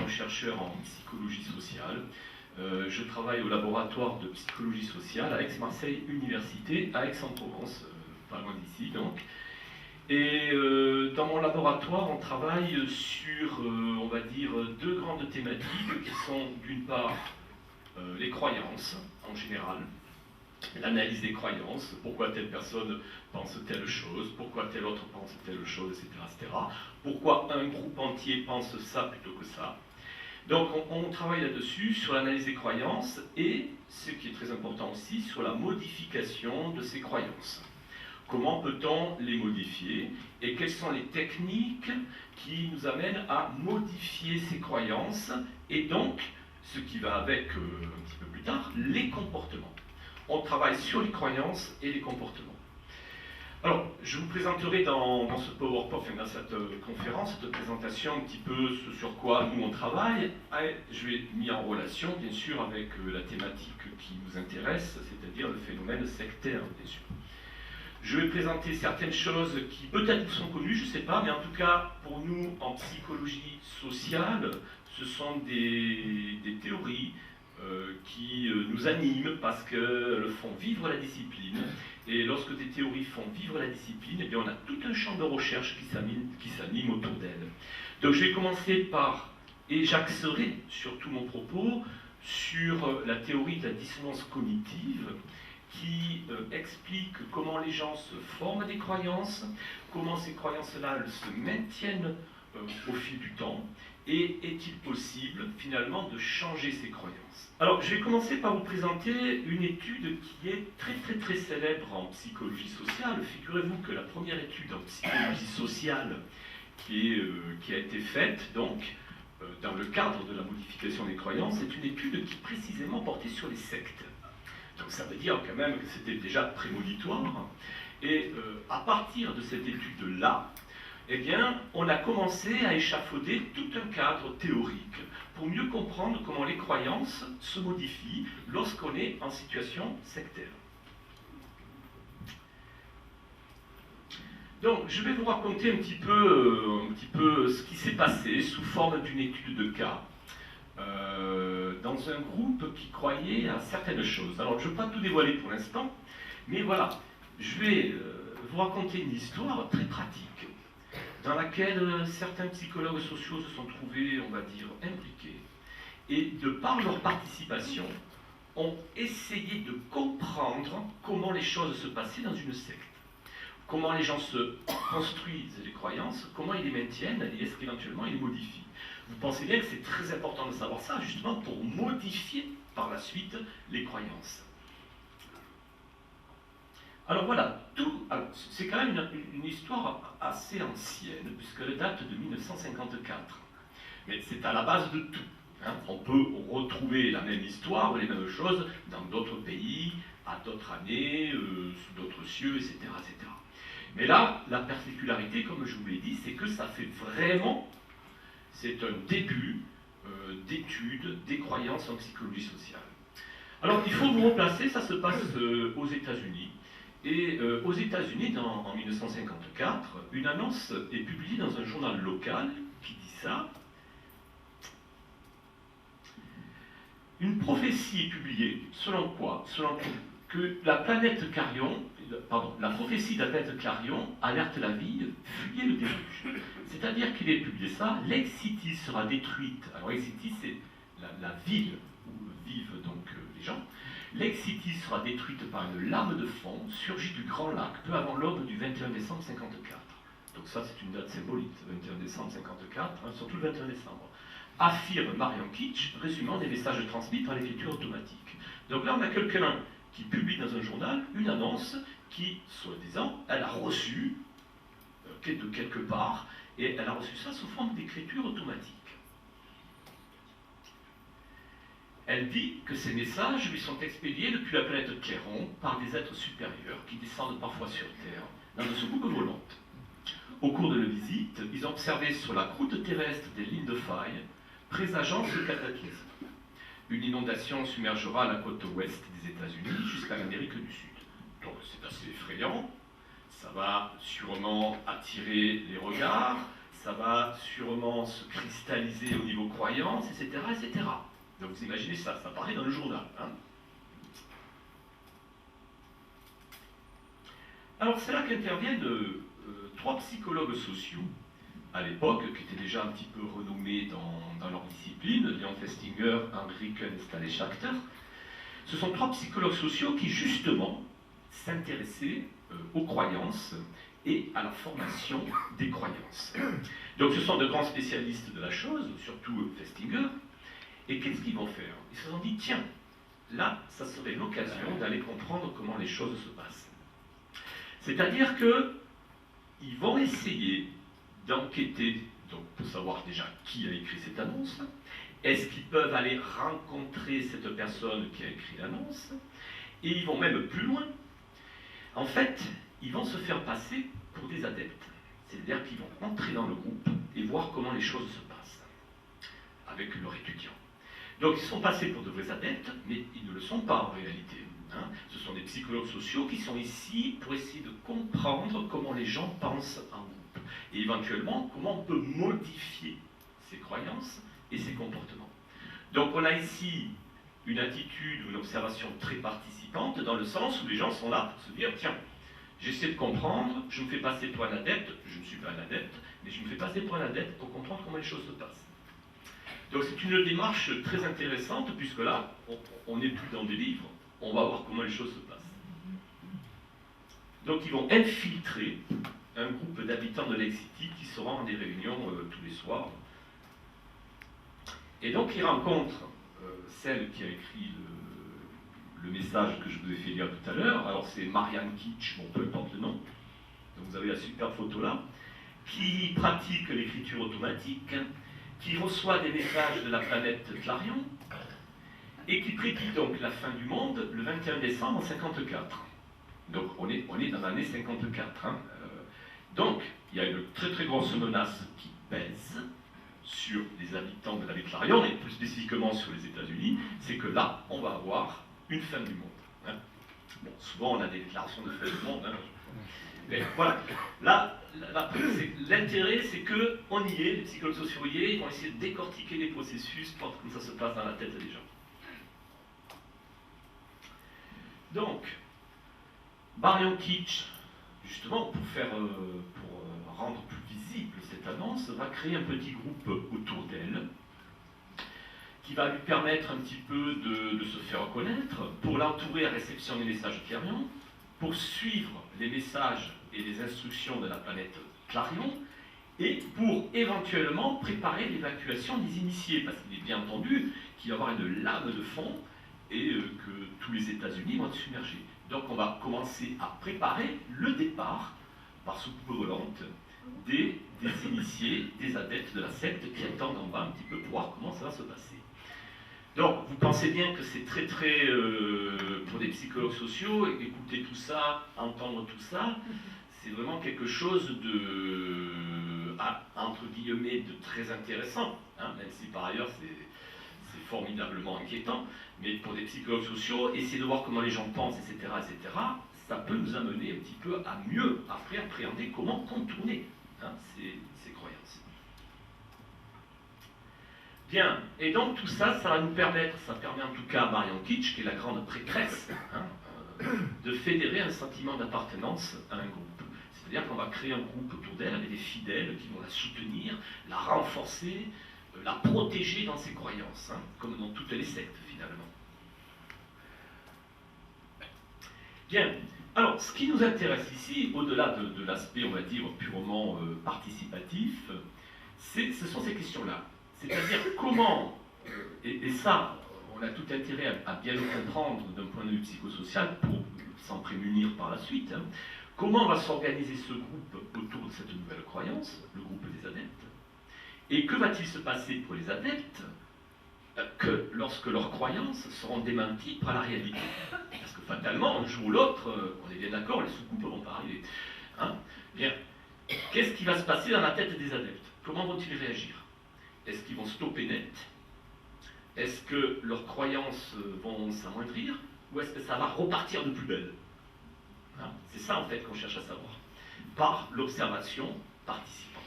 enseignant-chercheur en psychologie sociale. Je travaille au laboratoire de psychologie sociale à Aix-Marseille Université, à Aix-en-Provence, pas loin d'ici donc. Et dans mon laboratoire, on travaille sur, on va dire, deux grandes thématiques qui sont d'une part les croyances en général, l'analyse des croyances, pourquoi telle personne pense telle chose, pourquoi telle autre pense telle chose, etc., etc. Pourquoi un groupe entier pense ça plutôt que ça. Donc on travaille là-dessus, sur l'analyse des croyances et, ce qui est très important aussi, sur la modification de ces croyances. Comment peut-on les modifier et quelles sont les techniques qui nous amènent à modifier ces croyances et donc, ce qui va avec un petit peu plus tard, les comportements. On travaille sur les croyances et les comportements. Alors, je vous présenterai dans ce PowerPoint, dans cette conférence, cette présentation, un petit peu ce sur quoi nous on travaille. Et je vais mis en relation, bien sûr, avec la thématique qui nous intéresse, c'est-à-dire le phénomène sectaire, bien sûr. Je vais présenter certaines choses qui peut-être vous sont connues, je ne sais pas, mais en tout cas, pour nous, en psychologie sociale, ce sont des théories qui nous animent parce qu'elles font vivre la discipline. Et lorsque des théories font vivre la discipline, eh bien, on a tout un champ de recherche qui s'anime autour d'elles. Donc je vais commencer par, et j'axerai surtout mon propos, sur la théorie de la dissonance cognitive, qui explique comment les gens se forment des croyances, comment ces croyances-là se maintiennent au fil du temps, et est-il possible finalement de changer ces croyances? Alors je vais commencer par vous présenter une étude qui est très célèbre en psychologie sociale. Figurez-vous que la première étude en psychologie sociale qui a été faite donc dans le cadre de la modification des croyances est une étude qui précisément portait sur les sectes. Donc ça veut dire quand même que c'était déjà prémonitoire. Et à partir de cette étude-là, eh bien, on a commencé à échafauder tout un cadre théorique pour mieux comprendre comment les croyances se modifient lorsqu'on est en situation sectaire. Donc, je vais vous raconter un petit peu ce qui s'est passé sous forme d'une étude de cas dans un groupe qui croyait à certaines choses. Alors, je ne vais pas tout dévoiler pour l'instant, mais voilà, je vais vous raconter une histoire très pratique dans laquelle certains psychologues sociaux se sont trouvés, on va dire, impliqués, et de par leur participation, ont essayé de comprendre comment les choses se passaient dans une secte. Comment les gens se construisent les croyances, comment ils les maintiennent, et est-ce qu'éventuellement ils les modifient. Vous pensez bien que c'est très important de savoir ça, justement pour modifier par la suite les croyances. Alors voilà, c'est quand même une histoire assez ancienne, puisqu'elle date de 1954. Mais c'est à la base de tout. Hein. On peut retrouver la même histoire, les mêmes choses, dans d'autres pays, à d'autres années, sous d'autres cieux, etc., etc. Mais là, la particularité, comme je vous l'ai dit, c'est que ça fait vraiment, c'est un début d'étude des croyances en psychologie sociale. Alors, il faut vous replacer, ça se passe aux États-Unis. Et aux États-Unis, en 1954, une annonce est publiée dans un journal local qui dit ça. Une prophétie est publiée, selon quoi? Selon que la planète Clarion, la prophétie de la planète Clarion alerte la ville, fuyez le déluge. C'est-à-dire qu'il est publié ça, Lake City sera détruite. Alors Lake City, c'est la ville où vivent donc les gens. Lake City sera détruite par une lame de fond surgie du Grand Lac peu avant l'aube du 21 décembre 54. Donc ça, c'est une date symbolique, 21 décembre 54, hein, surtout le 21 décembre. Affirme Marion Kitsch, résumant des messages transmis par l'écriture automatique. Donc là, on a quelqu'un qui publie dans un journal une annonce qui, soi-disant, elle a reçu de quelque part, et elle a reçu ça sous forme d'écriture automatique. Elle dit que ces messages lui sont expédiés depuis la planète Clairon par des êtres supérieurs qui descendent parfois sur Terre dans une soucoupe volante. Au cours de la visite, ils ont observé sur la croûte terrestre des lignes de faille, présageant ce cataclysme. Une inondation submergera la côte ouest des États-Unis jusqu'à l'Amérique du Sud. Donc c'est assez effrayant, ça va sûrement attirer les regards, ça ça va sûrement se cristalliser au niveau croyance, etc., etc. Donc vous imaginez ça, ça paraît dans le journal. Hein. Alors c'est là qu'interviennent trois psychologues sociaux à l'époque, qui étaient déjà un petit peu renommés dans leur discipline, Leon Festinger, Henriken et Stanley Schachter. Ce sont trois psychologues sociaux qui justement s'intéressaient aux croyances et à la formation des croyances. Donc ce sont de grands spécialistes de la chose, surtout Festinger. Et qu'est-ce qu'ils vont faire? Ils se sont dit, tiens, là, ça serait l'occasion d'aller comprendre comment les choses se passent. C'est-à-dire qu'ils vont essayer d'enquêter, donc pour savoir déjà qui a écrit cette annonce, est-ce qu'ils peuvent aller rencontrer cette personne qui a écrit l'annonce, et ils vont même plus loin. En fait, ils vont se faire passer pour des adeptes. C'est-à-dire qu'ils vont entrer dans le groupe et voir comment les choses se passent avec leurs étudiants. Donc ils sont passés pour de vrais adeptes, mais ils ne le sont pas en réalité. Hein. Ce sont des psychologues sociaux qui sont ici pour essayer de comprendre comment les gens pensent en groupe. Et éventuellement, comment on peut modifier ses croyances et ses comportements. Donc on a ici une attitude ou une observation très participante, dans le sens où les gens sont là pour se dire, tiens, j'essaie de comprendre, je me fais passer pour un adepte, je ne suis pas un adepte, mais je me fais passer pour un adepte pour comprendre comment les choses se passent. Donc c'est une démarche très intéressante, puisque là, on n'est plus dans des livres, on va voir comment les choses se passent. Donc ils vont infiltrer un groupe d'habitants de Lake City qui se rend à des réunions tous les soirs. Et donc ils rencontrent celle qui a écrit le message que je vous ai fait lire tout à l'heure. Alors c'est Marianne Kitsch, bon, peu importe le nom. Donc vous avez la super photo là, qui pratique l'écriture automatique, qui reçoit des messages de la planète Clarion, et qui prédit donc la fin du monde le 21 décembre 1954. Donc on est dans l'année 54. Hein. Donc il y a une très très grosse menace qui pèse sur les habitants de l'année Clarion, et plus spécifiquement sur les États-Unis, c'est que là, on va avoir une fin du monde. Hein. Bon, souvent on a des déclarations de fin du monde. Hein. Mais voilà, là, l'intérêt c'est qu'on y est, les psychologues sociaux y est, ils vont essayer de décortiquer les processus pour comment ça se passe dans la tête des gens. Donc, Marianne Kitsch, justement, pour rendre plus visible cette annonce, va créer un petit groupe autour d'elle, qui va lui permettre un petit peu de se faire reconnaître, pour l'entourer à réception des messages Clarion, pour suivre les messages et les instructions de la planète Clarion, et pour éventuellement préparer l'évacuation des initiés, parce qu'il est bien entendu qu'il va y avoir une lame de fond et que tous les États-Unis vont être submergés. Donc on va commencer à préparer le départ, par soucoupe volante, des initiés, des adeptes de la secte qui attendent en bas un petit peu pour voir comment ça va se passer. Donc vous pensez bien que c'est très très, pour des psychologues sociaux, écouter tout ça, entendre tout ça, c'est vraiment quelque chose de, entre guillemets, de très intéressant, hein, même si par ailleurs c'est formidablement inquiétant, mais pour des psychologues sociaux, essayer de voir comment les gens pensent, etc., etc., ça peut nous amener un petit peu à mieux après appréhender comment contourner hein, ces croyances. Bien, et donc tout ça, ça va nous permettre, ça permet en tout cas à Marianne Kitsch, qui est la grande prêtresse, hein, de fédérer un sentiment d'appartenance à un groupe. C'est-à-dire qu'on va créer un groupe autour d'elle avec des fidèles qui vont la soutenir, la renforcer, la protéger dans ses croyances, hein, comme dans toutes les sectes finalement. Bien, alors ce qui nous intéresse ici, au-delà de l'aspect, on va dire, purement participatif, ce sont ces questions-là. C'est-à-dire comment, et ça, on a tout intérêt à bien le comprendre d'un point de vue psychosocial pour s'en prémunir par la suite, hein, comment va s'organiser ce groupe autour de cette nouvelle croyance, le groupe des adeptes, et que va-t-il se passer pour les adeptes que lorsque leurs croyances seront démenties par la réalité. Parce que fatalement, un jour ou l'autre, on est bien d'accord, les soucoupes ne vont pas arriver. Hein? Bien, qu'est-ce qui va se passer dans la tête des adeptes? Comment vont-ils réagir? Est-ce qu'ils vont stopper net? Est-ce que leurs croyances vont s'amoindrir? Ou est-ce que ça va repartir de plus belle? Hein? C'est ça en fait qu'on cherche à savoir, par l'observation participante.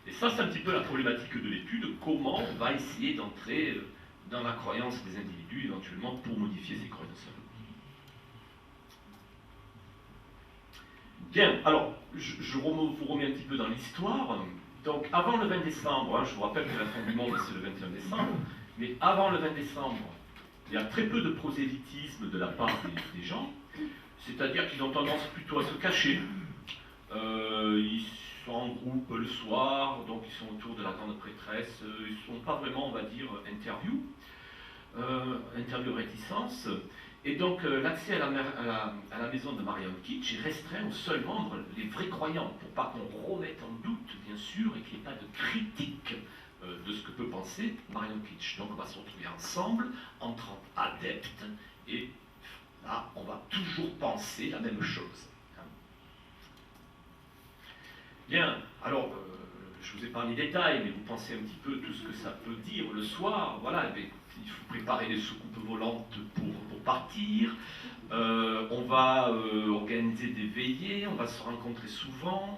Et ça, c'est un petit peu la problématique de l'étude, comment on va essayer d'entrer dans la croyance des individus, éventuellement, pour modifier ces croyances. Bien, alors, je vous remets un petit peu dans l'histoire. Donc, avant le 20 décembre, hein, je vous rappelle que la fin du monde, c'est le 21 décembre, mais avant le 20 décembre, il y a très peu de prosélytisme de la part des gens, c'est-à-dire qu'ils ont tendance plutôt à se cacher. Ils sont en groupe le soir, donc ils sont autour de la grande prêtresse, ils ne sont pas vraiment, on va dire, interview réticence. Et donc l'accès à la maison de Marianne Kitsch est restreint aux seuls membres, les vrais croyants, pour pas qu'on remette en doute, bien sûr, et qu'il n'y ait pas de critique de ce que peut penser Marianne Kitsch. Donc on va se retrouver ensemble, entre adeptes, et là, on va toujours penser la même chose. Bien, alors, je vous ai parlé des détails, mais vous pensez un petit peu tout ce que ça peut dire le soir. Voilà, il faut préparer les soucoupes volantes pour partir. On va organiser des veillées, on va se rencontrer souvent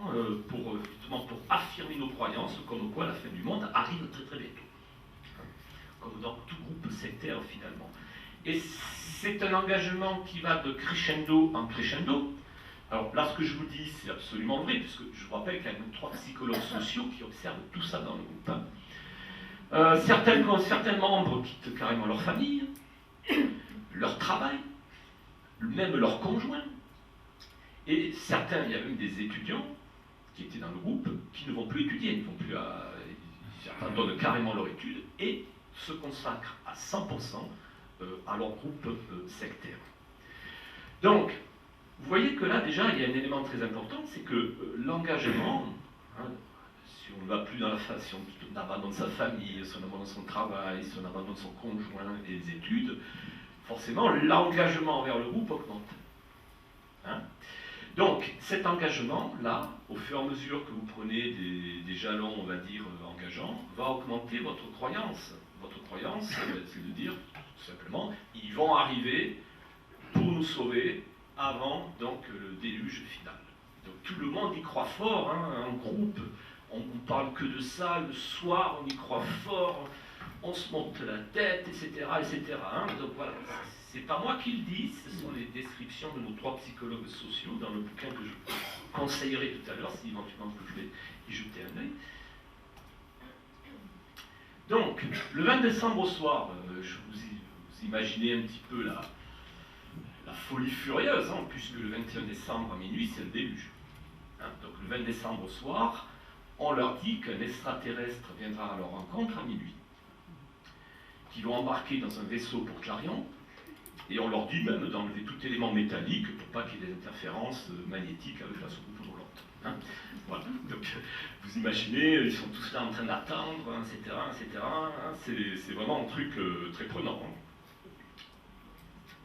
justement pour affirmer nos croyances, comme quoi la fin du monde arrive très très bientôt. Comme dans tout groupe sectaire finalement. Et c'est un engagement qui va de crescendo en crescendo. Alors là, ce que je vous dis, c'est absolument vrai, puisque je vous rappelle qu'il y a 3 psychologues sociaux qui observent tout ça dans le groupe. Certains membres quittent carrément leur famille, leur travail, même leur conjoint. Et certains, il y a même des étudiants qui étaient dans le groupe, qui ne vont plus étudier, ils ne vont plus ils abandonnent carrément leur étude et se consacrent à 100% à leur groupe sectaire. Donc, vous voyez que là, déjà, il y a un élément très important, c'est que l'engagement, hein, si on ne va plus dans la phase, si on abandonne sa famille, si on abandonne son travail, si on abandonne son conjoint et les études, forcément, l'engagement envers le groupe augmente. Hein? Donc, cet engagement-là, au fur et à mesure que vous prenez des jalons, on va dire, engageants, va augmenter votre croyance. Votre croyance, c'est de dire, tout simplement, ils vont arriver pour nous sauver, avant donc le déluge final. Donc tout le monde y croit fort, hein, en groupe, on ne parle que de ça, le soir on y croit fort, on se monte la tête, etc. etc. Hein. Donc voilà, c'est pas moi qui le dis, ce sont les descriptions de nos 3 psychologues sociaux dans le bouquin que je conseillerai tout à l'heure, si éventuellement vous pouvez y jeter un œil. Donc, le 20 décembre au soir, vous imaginez un petit peu la folie furieuse, hein, puisque le 21 décembre à minuit, c'est le déluge. Hein, donc le 20 décembre au soir, on leur dit qu'un extraterrestre viendra à leur rencontre à minuit, qu'ils vont embarquer dans un vaisseau pour Clarion, et on leur dit même d'enlever tout élément métallique pour pas qu'il y ait des interférences magnétiques avec la soucoupe volante. Hein. Voilà. Donc vous imaginez, ils sont tous là en train d'attendre, etc. etc. Hein. C'est vraiment un truc très prenant. Hein.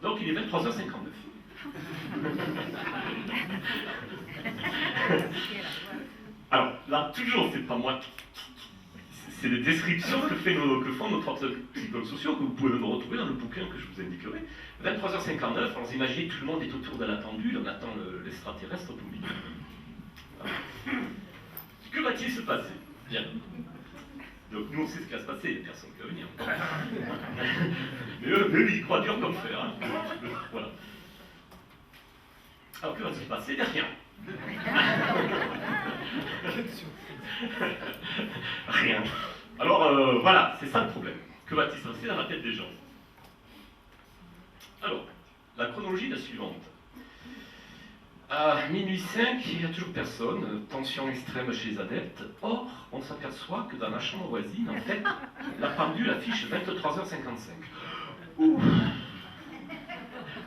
Donc il est 23h59. Alors là, toujours, c'est pas moi c'est les descriptions que font nos 30 psychologues sociaux, que vous pouvez me retrouver dans le bouquin que je vous indiquerai. 23h59, alors imaginez tout le monde est autour de la pendule, on attend l'extraterrestre pour minuit. Voilà. Que va-t-il se passer? Bien. Donc nous on sait ce qui va se passer, il n'y a personne qui va venir. Mais eux, ils croient dur comme fer. Hein. Voilà. Alors que va-t-il se passer? Rien. Rien. Alors voilà, c'est ça le problème. Que va-t-il se passer dans la tête des gens? Alors, la chronologie est la suivante. À minuit 5, il n'y a toujours personne, tension extrême chez les adeptes. Or, on s'aperçoit que dans la chambre voisine, en fait, la pendule affiche 23h55. Ouh.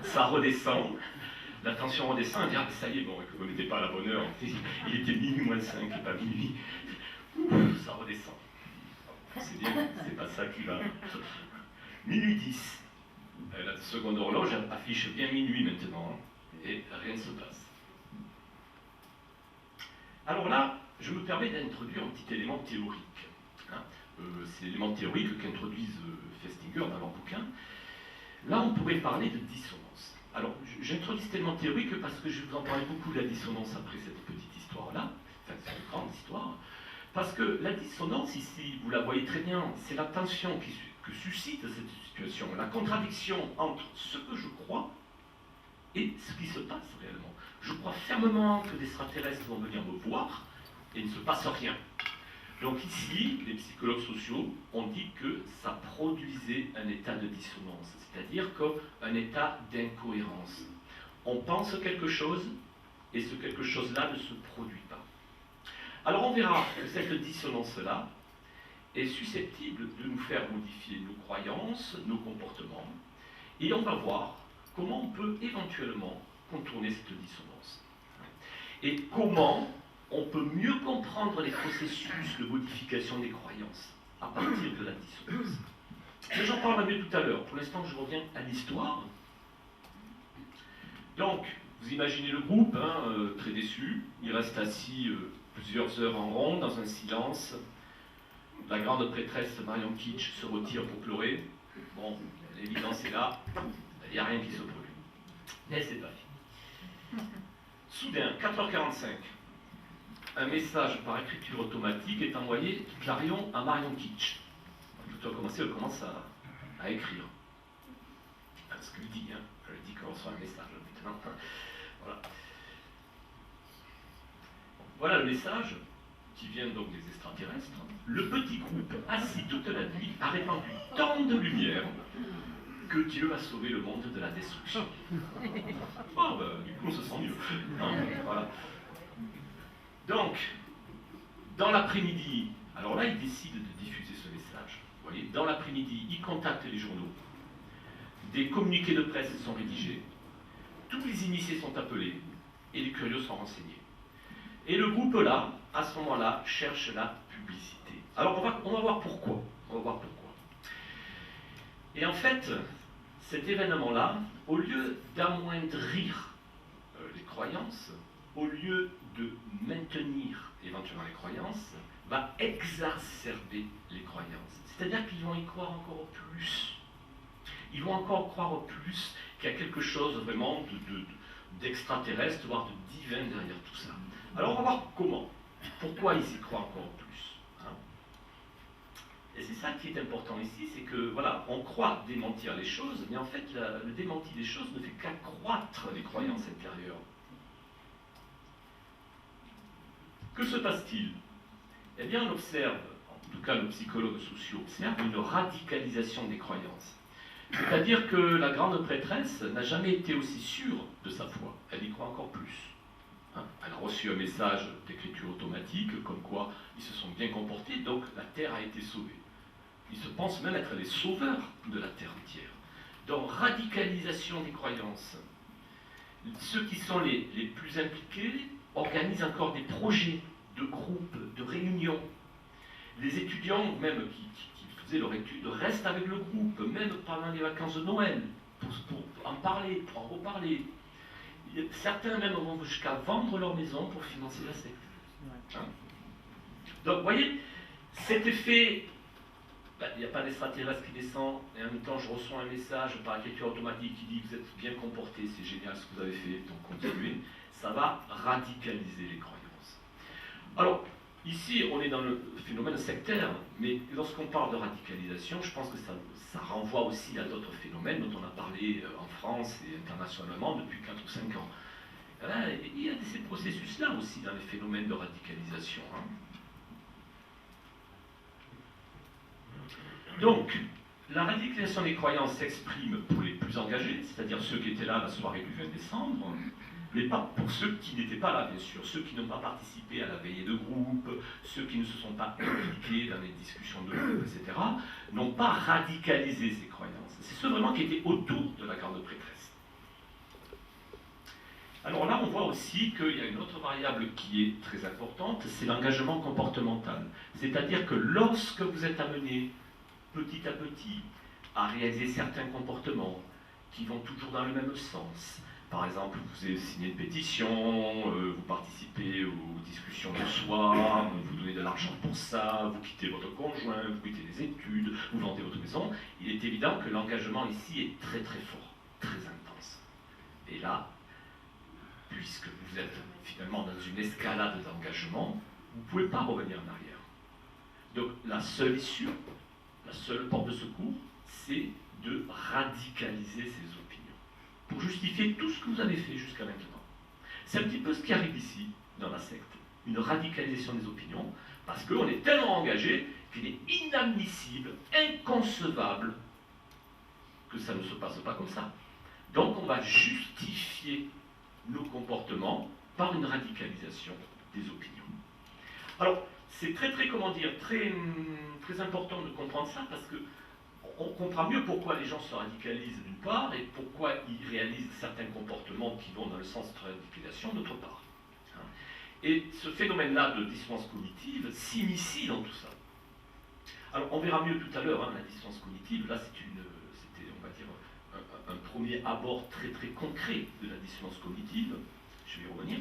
Ça redescend, la tension redescend, on dit, ah, ça y est, bon, vous n'étiez pas à la bonne heure, il était minuit moins 5 et pas minuit. Ouh, ça redescend. C'est bien, c'est pas ça qui va. Minuit 10. La seconde horloge affiche bien minuit maintenant, et rien ne se passe. Alors là, je me permets d'introduire un petit élément théorique. Hein. C'est l'élément théorique qu'introduisent Festinger dans leur bouquin. Là, on pourrait parler de dissonance. Alors, j'introduis cet élément théorique parce que je vais vous en parler beaucoup de la dissonance après cette petite histoire-là, enfin, cette grande histoire. Parce que la dissonance ici, vous la voyez très bien, c'est la tension que suscite cette situation, la contradiction entre ce que je crois et ce qui se passe réellement. Je crois fermement que des extraterrestres vont venir me voir et il ne se passe rien. Donc ici, les psychologues sociaux ont dit que ça produisait un état de dissonance, c'est-à-dire qu'un état d'incohérence. On pense quelque chose et ce quelque chose-là ne se produit pas. Alors on verra que cette dissonance-là est susceptible de nous faire modifier nos croyances, nos comportements, et on va voir comment on peut éventuellement contourner cette dissonance. Et comment on peut mieux comprendre les processus de modification des croyances à partir de la dissonance. Mais j'en parlerai mieux tout à l'heure. Pour l'instant, je reviens à l'histoire. Donc, vous imaginez le groupe, très déçu. Il reste assis plusieurs heures en rond, dans un silence. La grande prêtresse Marion Kitsch se retire pour pleurer. Bon, l'évidence est là. Il n'y a rien qui se produit. Mais c'est pas fini. Soudain, 4h45. Un message par écriture automatique est envoyé de Clarion à Marion Kitsch. Tout a commencé, elle commence à écrire. Enfin, ce qu'elle dit, elle dit qu'on reçoit un message maintenant. Voilà. Voilà le message qui vient donc des extraterrestres. Le petit groupe, assis toute la nuit, a répandu tant de lumière que Dieu a sauvé le monde de la destruction. Oh, du coup, on se sent mieux. Voilà. Donc, dans l'après-midi, alors là, il décide de diffuser ce message. Vous voyez, dans l'après-midi, il contacte les journaux. Des communiqués de presse sont rédigés. Tous les initiés sont appelés et les curieux sont renseignés. Et le groupe là, à ce moment-là, cherche la publicité. Alors, on va voir pourquoi. On va voir pourquoi. Et en fait, cet événement-là, au lieu d'amoindrir les croyances, au lieu de maintenir éventuellement les croyances, va exacerber les croyances. C'est-à-dire qu'ils vont y croire encore plus. Ils vont encore croire plus qu'il y a quelque chose vraiment d'extraterrestre, voire de divin derrière tout ça. Alors on va voir comment. Pourquoi ils y croient encore plus. Et c'est ça qui est important ici, c'est que, voilà, on croit démentir les choses, mais en fait, le démenti des choses ne fait qu'accroître les croyances intérieures. Que se passe-t-il? Eh bien, on observe, en tout cas nos psychologues sociaux observent, une radicalisation des croyances. C'est-à-dire que la grande prêtresse n'a jamais été aussi sûre de sa foi. Elle y croit encore plus. Elle a reçu un message d'écriture automatique, comme quoi ils se sont bien comportés, donc la Terre a été sauvée. Ils se pensent même être les sauveurs de la Terre entière. Donc, radicalisation des croyances. Ceux qui sont les plus impliqués organisent encore des projets de groupes, de réunions. Les étudiants, même qui faisaient leur étude, restent avec le groupe, même pendant les vacances de Noël, pour en parler, pour en reparler. Certains même vont jusqu'à vendre leur maison pour financer la secte. Donc, vous voyez, cet effet, il n'y a pas d'extraterrestre qui descend, et en même temps, je reçois un message par écriture automatique qui dit que vous êtes bien comporté, c'est génial ce que vous avez fait, donc continuez. Ça va radicaliser les croyances. Alors, ici, on est dans le phénomène sectaire, mais lorsqu'on parle de radicalisation, je pense que ça renvoie aussi à d'autres phénomènes dont on a parlé en France et internationalement depuis 4 ou 5 ans. Là, il y a ces processus-là aussi dans les phénomènes de radicalisation. Donc, la radicalisation des croyances s'exprime pour les plus engagés, c'est-à-dire ceux qui étaient là la soirée du 20 décembre, mais pas pour ceux qui n'étaient pas là, bien sûr, ceux qui n'ont pas participé à la veillée de groupe, ceux qui ne se sont pas impliqués dans les discussions de groupe, etc., n'ont pas radicalisé ces croyances. C'est ceux vraiment qui étaient autour de la grande prêtresse. Alors là, on voit aussi qu'il y a une autre variable qui est très importante, c'est l'engagement comportemental. C'est-à-dire que lorsque vous êtes amené petit à petit à réaliser certains comportements qui vont toujours dans le même sens, par exemple, vous avez signé une pétition, vous participez aux discussions le soir, vous donnez de l'argent pour ça, vous quittez votre conjoint, vous quittez les études, vous vendez votre maison, il est évident que l'engagement ici est très très fort, très intense. Et là, puisque vous êtes finalement dans une escalade d'engagement, vous ne pouvez pas revenir en arrière. Donc la seule issue, la seule porte de secours, c'est de radicaliser ses opinions, pour justifier tout ce que vous avez fait jusqu'à maintenant. C'est un petit peu ce qui arrive ici, dans la secte, une radicalisation des opinions, parce qu'on est tellement engagé qu'il est inadmissible, inconcevable, que ça ne se passe pas comme ça. Donc on va justifier nos comportements par une radicalisation des opinions. Alors, c'est comment dire, très important de comprendre ça, parce que on comprend mieux pourquoi les gens se radicalisent d'une part, et pourquoi ils réalisent certains comportements qui vont dans le sens de radicalisation d'autre part. Et ce phénomène-là de dissonance cognitive s'initie dans tout ça. Alors, on verra mieux tout à l'heure, la dissonance cognitive, là c'était, on va dire, un premier abord très concret de la dissonance cognitive. Je vais y revenir.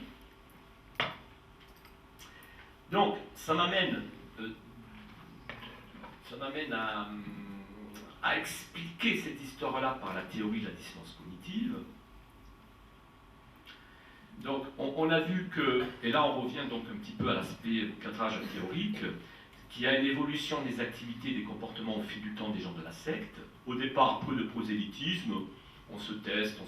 Donc, ça m'amène à expliquer cette histoire-là par la théorie de la dissonance cognitive. Donc, on a vu que, et là on revient donc un petit peu à l'aspect cadrage théorique, qu'il y a une évolution des activités et des comportements au fil du temps des gens de la secte. Au départ, peu de prosélytisme, on se teste,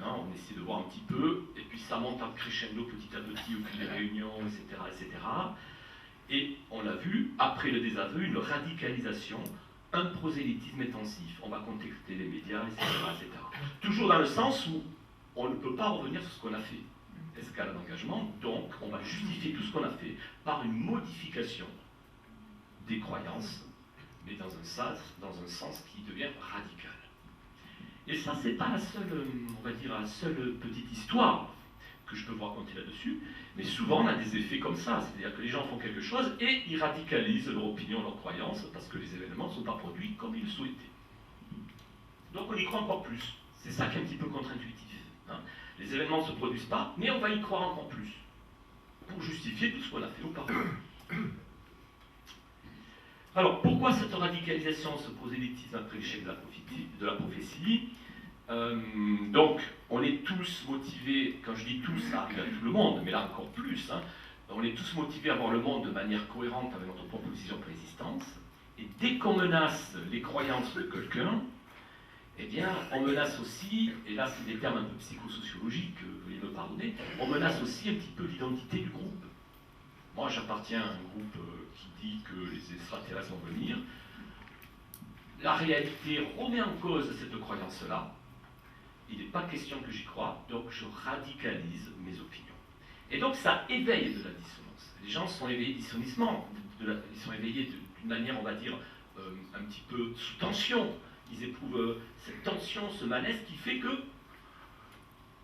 on essaie de voir un petit peu, et puis ça monte en crescendo petit à petit au fil des réunions, etc. Et on l'a vu, après le désaveu, une radicalisation, un prosélytisme intensif. On va contacter les médias, etc. Toujours dans le sens où on ne peut pas revenir sur ce qu'on a fait. Escalade d'engagement, donc on va justifier tout ce qu'on a fait par une modification des croyances, mais dans un sens qui devient radical. Et ça, c'est pas la seule, on va dire, la seule petite histoire que je peux vous raconter là-dessus, mais souvent on a des effets comme ça, c'est-à-dire que les gens font quelque chose et ils radicalisent leur opinion, leur croyance, parce que les événements ne sont pas produits comme ils le souhaitaient. Donc on y croit encore plus. C'est ça qui est un petit peu contre-intuitif. Les événements ne se produisent pas, mais on va y croire encore plus, pour justifier tout ce qu'on a fait auparavant. Alors, pourquoi cette radicalisation, ce prosélytisme après l'échec de la prophétie Donc, on est tous motivés, quand je dis tous, ça arrive à tout le monde, mais là encore plus, on est tous motivés à voir le monde de manière cohérente avec notre propre vision de résistance, et dès qu'on menace les croyances de quelqu'un, eh bien, on menace aussi, et là c'est des termes un peu psychosociologiques, veuillez me pardonner, on menace aussi un petit peu l'identité du groupe. Moi, j'appartiens à un groupe qui dit que les extraterrestres vont venir. La réalité remet en cause cette croyance-là. Il n'est pas question que j'y croie, donc je radicalise mes opinions. Et donc ça éveille de la dissonance. Les gens sont éveillés dissonissement, ils sont éveillés d'une manière, on va dire, un petit peu sous tension. Ils éprouvent cette tension, ce malaise qui fait que,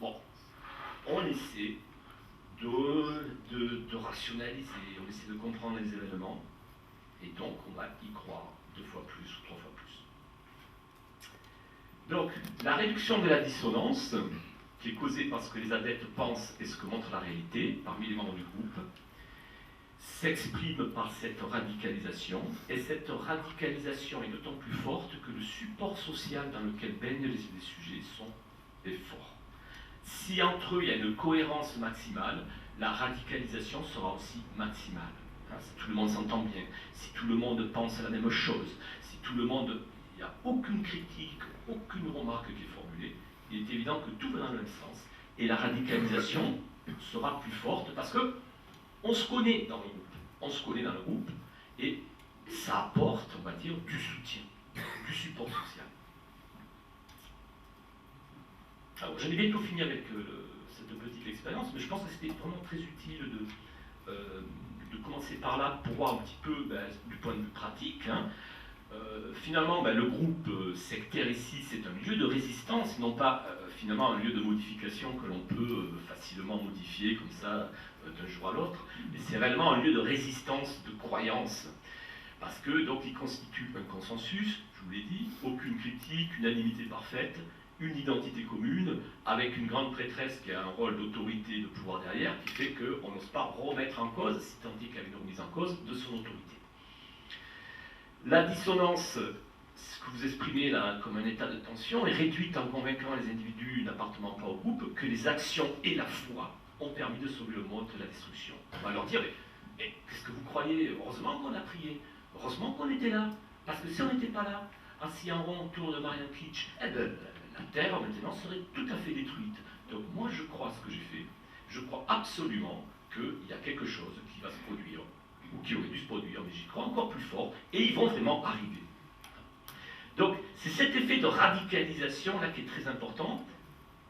bon, on essaie de rationaliser, on essaie de comprendre les événements, et donc on va y croire 2 fois plus ou 3 fois plus. Donc, la réduction de la dissonance, qui est causée par ce que les adeptes pensent et ce que montre la réalité, parmi les membres du groupe, s'exprime par cette radicalisation, et cette radicalisation est d'autant plus forte que le support social dans lequel baignent les sujets est fort. Si entre eux il y a une cohérence maximale, la radicalisation sera aussi maximale. Si tout le monde s'entend bien, si tout le monde pense à la même chose, si tout le monde... Il n'y a aucune critique, aucune remarque qui est formulée, il est évident que tout va dans le même sens, et la radicalisation sera plus forte parce que on se connaît dans le groupe. On se connaît dans le groupe et ça apporte, on va dire, du soutien, du support social. Alors, je vais bientôt fini avec cette petite expérience, mais je pense que c'était vraiment très utile de commencer par là pour voir un petit peu du point de vue pratique. Finalement, le groupe sectaire ici, c'est un lieu de résistance, non pas finalement un lieu de modification que l'on peut facilement modifier comme ça d'un jour à l'autre, mais c'est réellement un lieu de résistance, de croyance, parce que donc il constitue un consensus, je vous l'ai dit, aucune critique, unanimité parfaite, une identité commune, avec une grande prêtresse qui a un rôle d'autorité, de pouvoir derrière, qui fait qu'on n'ose pas remettre en cause, si tant est qu'il y a une remise en cause, de son autorité. La dissonance, ce que vous exprimez là comme un état de tension, est réduite en convainquant les individus n'appartenant pas au groupe que les actions et la foi ont permis de sauver le monde de la destruction. On va leur dire, mais qu'est-ce que vous croyez? Heureusement qu'on a prié, Heureusement qu'on était là, parce que si on n'était pas là, assis en rond autour de Marianne Kitsch, eh ben, la Terre maintenant serait tout à fait détruite. Donc moi je crois ce que j'ai fait, je crois absolument qu'il y a quelque chose qui va se produire, ou qui aurait dû se produire, mais j'y crois encore plus fort, et ils vont vraiment arriver. Donc c'est cet effet de radicalisation là qui est très important,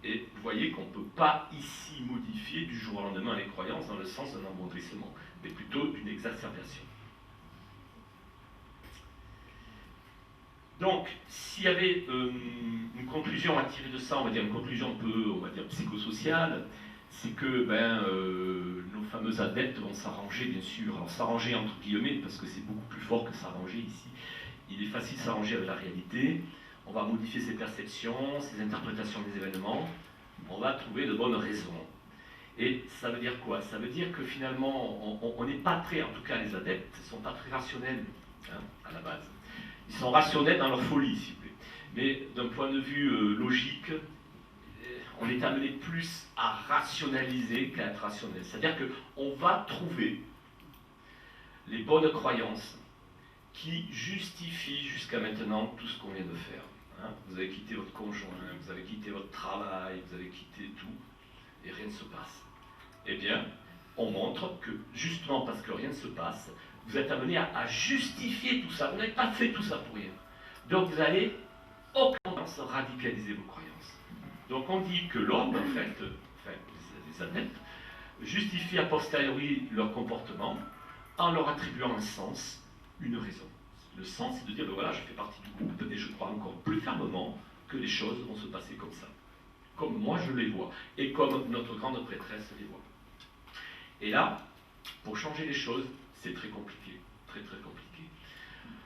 et vous voyez qu'on ne peut pas ici modifier du jour au lendemain les croyances dans le sens d'un amoindrissement, mais plutôt d'une exacerbation. Donc, s'il y avait une conclusion à tirer de ça, on va dire une conclusion un peu, on va dire, psychosociale, c'est que nos fameux adeptes vont s'arranger, bien sûr. Alors s'arranger entre guillemets, parce que c'est beaucoup plus fort que s'arranger ici. Il est facile de s'arranger avec la réalité. On va modifier ses perceptions, ses interprétations des événements. On va trouver de bonnes raisons. Et ça veut dire quoi? Ça veut dire que finalement, on n'est pas très, en tout cas les adeptes, ne sont pas très rationnels hein, à la base. Ils sont rationnels dans leur folie, s'il vous plaît. Mais d'un point de vue logique, on est amené plus à rationaliser qu'à être rationnel. C'est-à-dire qu'on va trouver les bonnes croyances qui justifient jusqu'à maintenant tout ce qu'on vient de faire. Hein, vous avez quitté votre conjoint, vous avez quitté votre travail, vous avez quitté tout, et rien ne se passe. Eh bien, on montre que justement parce que rien ne se passe, vous êtes amené à justifier tout ça. Vous n'avez pas fait tout ça pour rien. Donc vous allez aucunement radicaliser vos croyances. Donc on dit que l'homme, en fait, les adeptes, justifient a posteriori leur comportement en leur attribuant un sens, une raison. Le sens, c'est de dire, ben voilà, je fais partie du groupe et je crois encore plus fermement que les choses vont se passer comme ça. Comme moi je les vois, et comme notre grande prêtresse les voit. Et là, pour changer les choses, c'est très compliqué, très très compliqué.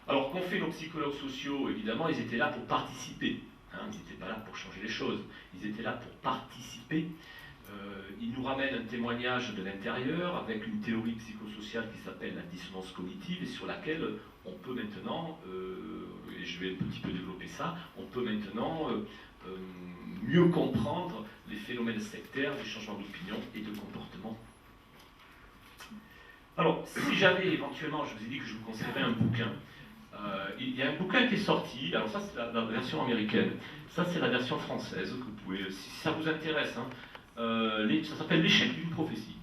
Alors qu'ont fait nos psychologues sociaux, évidemment, ils étaient là pour participer. Hein, ils n'étaient pas là pour changer les choses, ils étaient là pour participer. Ils nous ramènent un témoignage de l'intérieur avec une théorie psychosociale qui s'appelle la dissonance cognitive et sur laquelle on peut maintenant, et je vais un petit peu développer ça, on peut maintenant mieux comprendre les phénomènes sectaires, les changements d'opinion et de comportement. Alors, si j'avais éventuellement, je vous ai dit que je vous conseillerais un bouquin. Il y a un bouquin qui est sorti, alors ça c'est la version américaine, ça c'est la version française, que vous pouvez, si ça vous intéresse, hein, ça s'appelle L'échec d'une prophétie.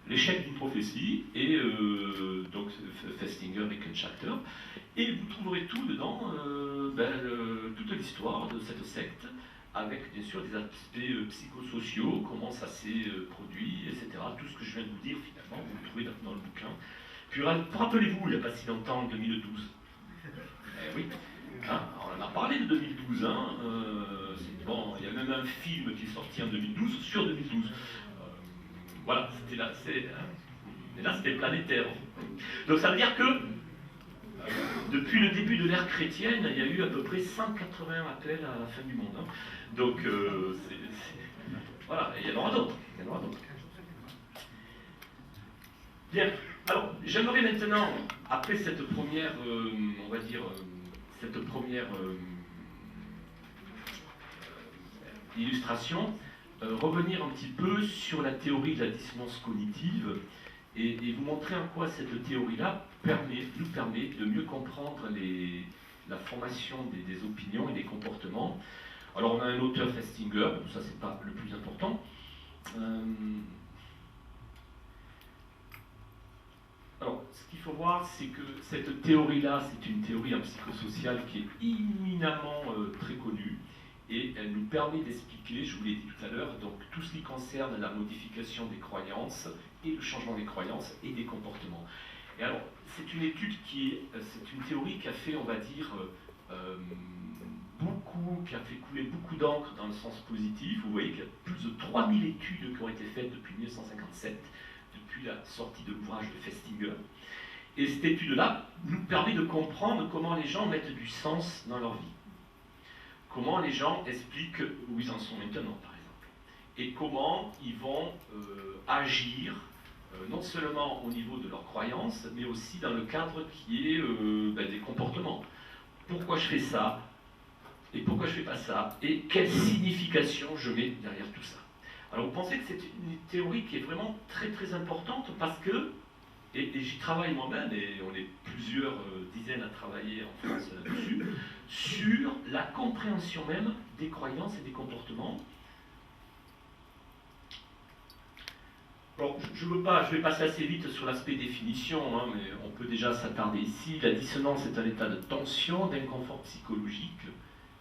L'échec d'une prophétie, et donc Festinger et Kenschachter, et vous trouverez tout dedans, toute l'histoire de cette secte, avec bien sûr des aspects psychosociaux, comment ça s'est produit, etc. Tout ce que je viens de vous dire, finalement, vous le trouvez dans le bouquin. Puis rappelez-vous, il n'y a pas si longtemps, en 2012. Eh oui, hein, on en a parlé de 2012. Hein, bon, il y a même un film qui est sorti en 2012 sur 2012. Voilà, c'était là, et là c'était planétaire. Donc ça veut dire que depuis le début de l'ère chrétienne, il y a eu à peu près 180 appels à la fin du monde. Hein. Donc, voilà, et il y en aura d'autres. Bien, alors, j'aimerais maintenant, après cette première, on va dire, cette première illustration, revenir un petit peu sur la théorie de la dissonance cognitive et vous montrer en quoi cette théorie-là nous permet de mieux comprendre la formation des opinions et des comportements. Alors on a un auteur Festinger, ça c'est pas le plus important. Alors ce qu'il faut voir, c'est que cette théorie-là, c'est une théorie en psychosocial qui est éminemment très connue. Et elle nous permet d'expliquer, je vous l'ai dit tout à l'heure, donc tout ce qui concerne la modification des croyances et le changement des croyances et des comportements. Et alors, c'est une étude c'est une théorie qui a fait, on va dire, qui a fait couler beaucoup d'encre dans le sens positif. Vous voyez qu'il y a plus de 3000 études qui ont été faites depuis 1957, depuis la sortie de l'ouvrage de Festinger. Et cette étude-là nous permet de comprendre comment les gens mettent du sens dans leur vie. Comment les gens expliquent où ils en sont maintenant, par exemple. Et comment ils vont agir, non seulement au niveau de leurs croyances, mais aussi dans le cadre qui est des comportements. Pourquoi je fais ça? Et pourquoi je ne fais pas ça? Et quelle signification je mets derrière tout ça? Alors vous pensez que c'est une théorie qui est vraiment très très importante parce que et j'y travaille moi-même, et on est plusieurs dizaines à travailler en France là-dessus, sur la compréhension même des croyances et des comportements. Bon, je vais passer assez vite sur l'aspect définition, hein, mais on peut déjà s'attarder ici. La dissonance est un état de tension, d'inconfort psychologique,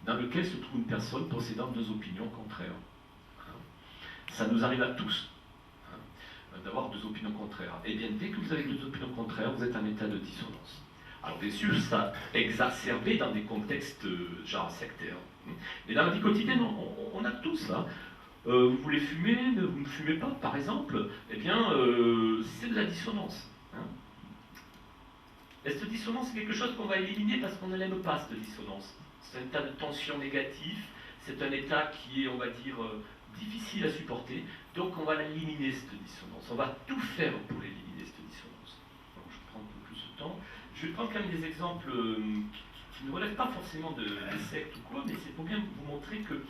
dans lequel se trouve une personne possédant deux opinions contraires. Ça nous arrive à tous, d'avoir deux opinions contraires. Et bien, dès que vous avez deux opinions contraires, vous êtes en état de dissonance. Alors bien sûr, ça exacerbé dans des contextes genre sectaires. Mais dans la vie quotidienne, on a tout ça. Vous voulez fumer, mais vous ne fumez pas, par exemple, eh bien, c'est de la dissonance. Hein. Et cette dissonance, c'est quelque chose qu'on va éliminer parce qu'on ne l'aime pas, cette dissonance. C'est un état de tension négatif, c'est un état qui est, on va dire, difficile à supporter, donc on va l'éliminer, cette dissonance. On va tout faire pour l'éliminer, cette dissonance. Donc, je prends un peu plus de temps. Je vais prendre quand même des exemples qui ne relèvent pas forcément des sectes ou quoi, mais c'est pour bien vous montrer que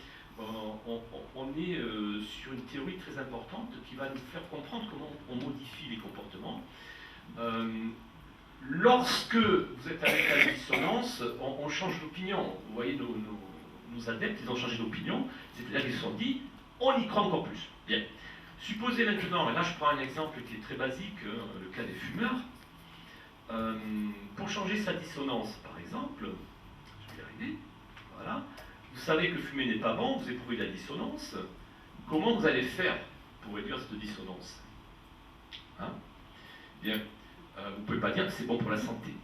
on est sur une théorie très importante qui va nous faire comprendre comment on modifie les comportements. Lorsque vous êtes avec la dissonance, on change d'opinion. Vous voyez, nos adeptes, ils ont changé d'opinion, c'est-à-dire qu'ils se sont dit, on y croit encore plus. Bien. Supposez maintenant, et là je prends un exemple qui est très basique, le cas des fumeurs. Pour changer sa dissonance, par exemple, je vais y arriver, voilà. Vous savez que fumer n'est pas bon, vous éprouvez de la dissonance. Comment vous allez faire pour réduire cette dissonance? Hein? Bien, vous ne pouvez pas dire que c'est bon pour la santé.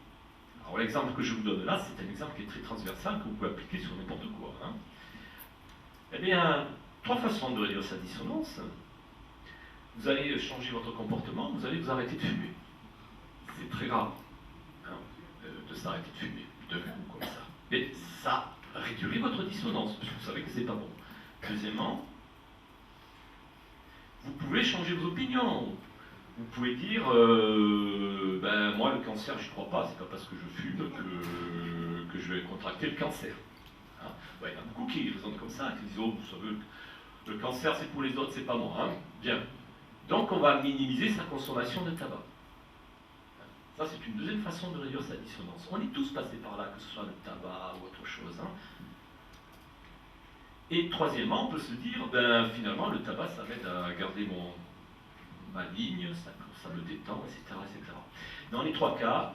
Alors l'exemple que je vous donne là, c'est un exemple qui est très transversal, que vous pouvez appliquer sur n'importe quoi. Hein? Eh bien, trois façons de réduire sa dissonance. Vous allez changer votre comportement, vous allez vous arrêter de fumer. C'est très grave, hein, de s'arrêter de fumer, de coup comme ça. Mais ça réduire votre dissonance, parce que vous savez que c'est pas bon. Deuxièmement, vous pouvez changer vos opinions. Vous pouvez dire, ben moi le cancer, je crois pas, c'est pas parce que je fume que je vais contracter le cancer. Hein, ben, il y en a beaucoup qui raisonnent comme ça, qui disent, oh, vous savez, le cancer c'est pour les autres, c'est pas moi. Hein. Bien. Donc on va minimiser sa consommation de tabac. Ça, c'est une deuxième façon de réduire sa dissonance. On est tous passés par là, que ce soit le tabac ou autre chose. Hein. Et troisièmement, on peut se dire, ben finalement, le tabac, ça m'aide à garder ma ligne, ça me détend, etc., etc. Dans les trois cas,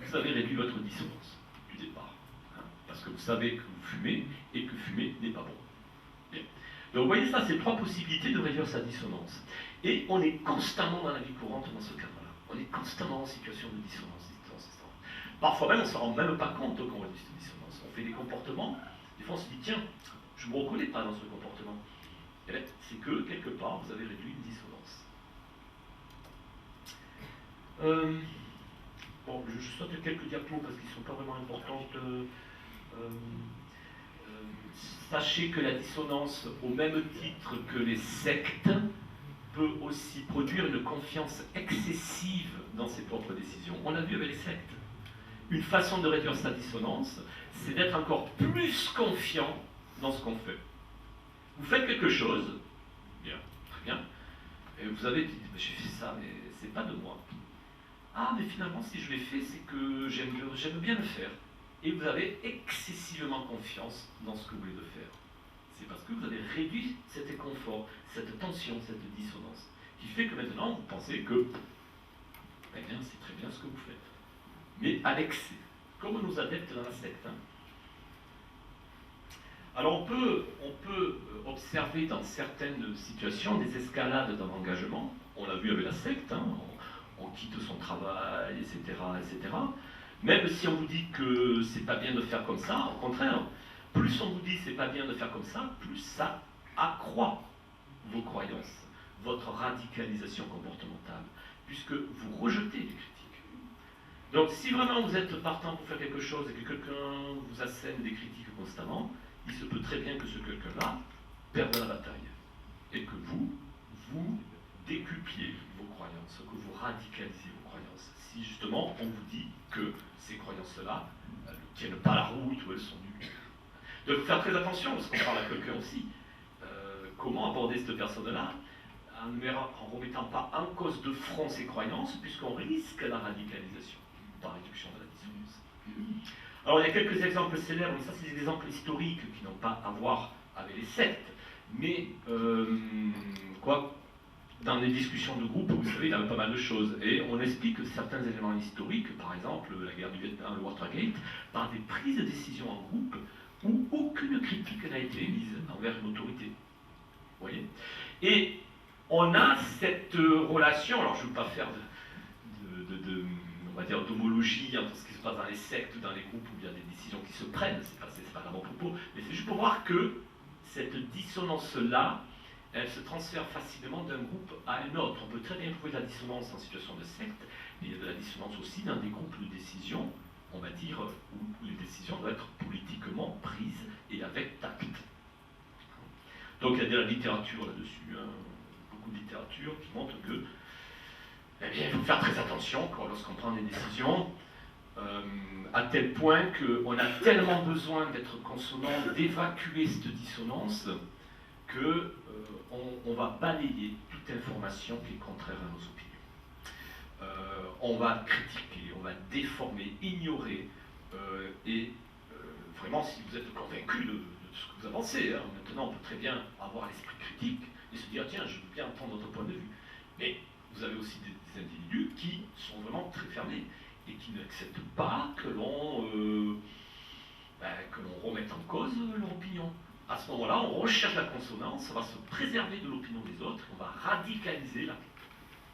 vous avez réduit votre dissonance du départ. Hein, parce que vous savez que vous fumez et que fumer n'est pas bon. Bien. Donc vous voyez ça, c'est trois possibilités de réduire sa dissonance. Et on est constamment dans la vie courante dans ce cadre-là. On est constamment en situation de dissonance. Parfois même, on ne se rend même pas compte qu'on réduit cette dissonance. On fait des comportements, des fois on se dit, tiens, je ne me reconnais pas dans ce comportement. Et bien, c'est que, quelque part, vous avez réduit une dissonance. Bon, je saute quelques diapos parce qu'ils ne sont pas vraiment importantes. Sachez que la dissonance, au même titre que les sectes, peut aussi produire une confiance excessive dans ses propres décisions. On l'a vu avec les sectes. Une façon de réduire sa dissonance, c'est d'être encore plus confiant dans ce qu'on fait. Vous faites quelque chose, bien, très bien, et vous avez dit, j'ai fait ça, mais c'est pas de moi. Ah, mais finalement, si je l'ai fait, c'est que j'aime bien le faire. Et vous avez excessivement confiance dans ce que vous voulez de faire. C'est parce que vous avez réduit cet inconfort, cette tension, cette dissonance, qui fait que maintenant, vous pensez que, eh bien, c'est très bien ce que vous faites. Mais à l'excès, comme nos adeptes dans la secte. Hein. Alors on peut observer dans certaines situations des escalades dans l'engagement. On l'a vu avec la secte, hein, on quitte son travail, etc., etc. Même si on vous dit que c'est pas bien de faire comme ça, au contraire, plus on vous dit c'est pas bien de faire comme ça, plus ça accroît vos croyances, votre radicalisation comportementale, puisque vous rejetez les critiques. Donc si vraiment vous êtes partant pour faire quelque chose et que quelqu'un vous assène des critiques constamment, il se peut très bien que ce quelqu'un-là perde la bataille. Et que vous décupliez vos croyances, que vous radicalisez vos croyances. Si justement on vous dit que ces croyances-là ne tiennent pas la route ou elles sont nulles. Donc faire très attention lorsqu'on parle à quelqu'un aussi. Comment aborder cette personne-là? en remettant pas en cause de front ses croyances, puisqu'on risque la radicalisation par réduction de la dissonance. Alors il y a quelques exemples célèbres, mais ça c'est des exemples historiques qui n'ont pas à voir avec les sectes, mais dans les discussions de groupe, vous savez, il y avait pas mal de choses, et on explique certains éléments historiques, par exemple la guerre du Vietnam, le Watergate, par des prises de décision en groupe où aucune critique n'a été émise envers une autorité. Vous voyez? Et on a cette relation, alors je ne veux pas faire on va dire d'homologie entre ce qui se passe dans les sectes, dans les groupes où il y a des décisions qui se prennent, c'est pas là mon propos, mais c'est juste pour voir que cette dissonance-là, elle se transfère facilement d'un groupe à un autre. On peut très bien trouver de la dissonance en situation de secte, mais il y a de la dissonance aussi dans des groupes de décision, on va dire, où les décisions doivent être politiquement prises et avec tact. Donc il y a de la littérature là-dessus, hein, beaucoup de littérature qui montre que eh bien, il faut faire très attention lorsqu'on prend des décisions, à tel point qu'on a tellement besoin d'être consonant, d'évacuer cette dissonance, qu'on va balayer toute information qui est contraire à nos opinions. On va critiquer, on va déformer, ignorer, et vraiment, si vous êtes convaincu de ce que vous avancez, hein, maintenant on peut très bien avoir l'esprit critique et se dire, tiens, je veux bien entendre votre point de vue. Mais vous avez aussi des individus qui sont vraiment très fermés et qui n'acceptent pas que l'on remette en cause leur opinion. À ce moment-là, on recherche la consonance, on va se préserver de l'opinion des autres, on va radicaliser la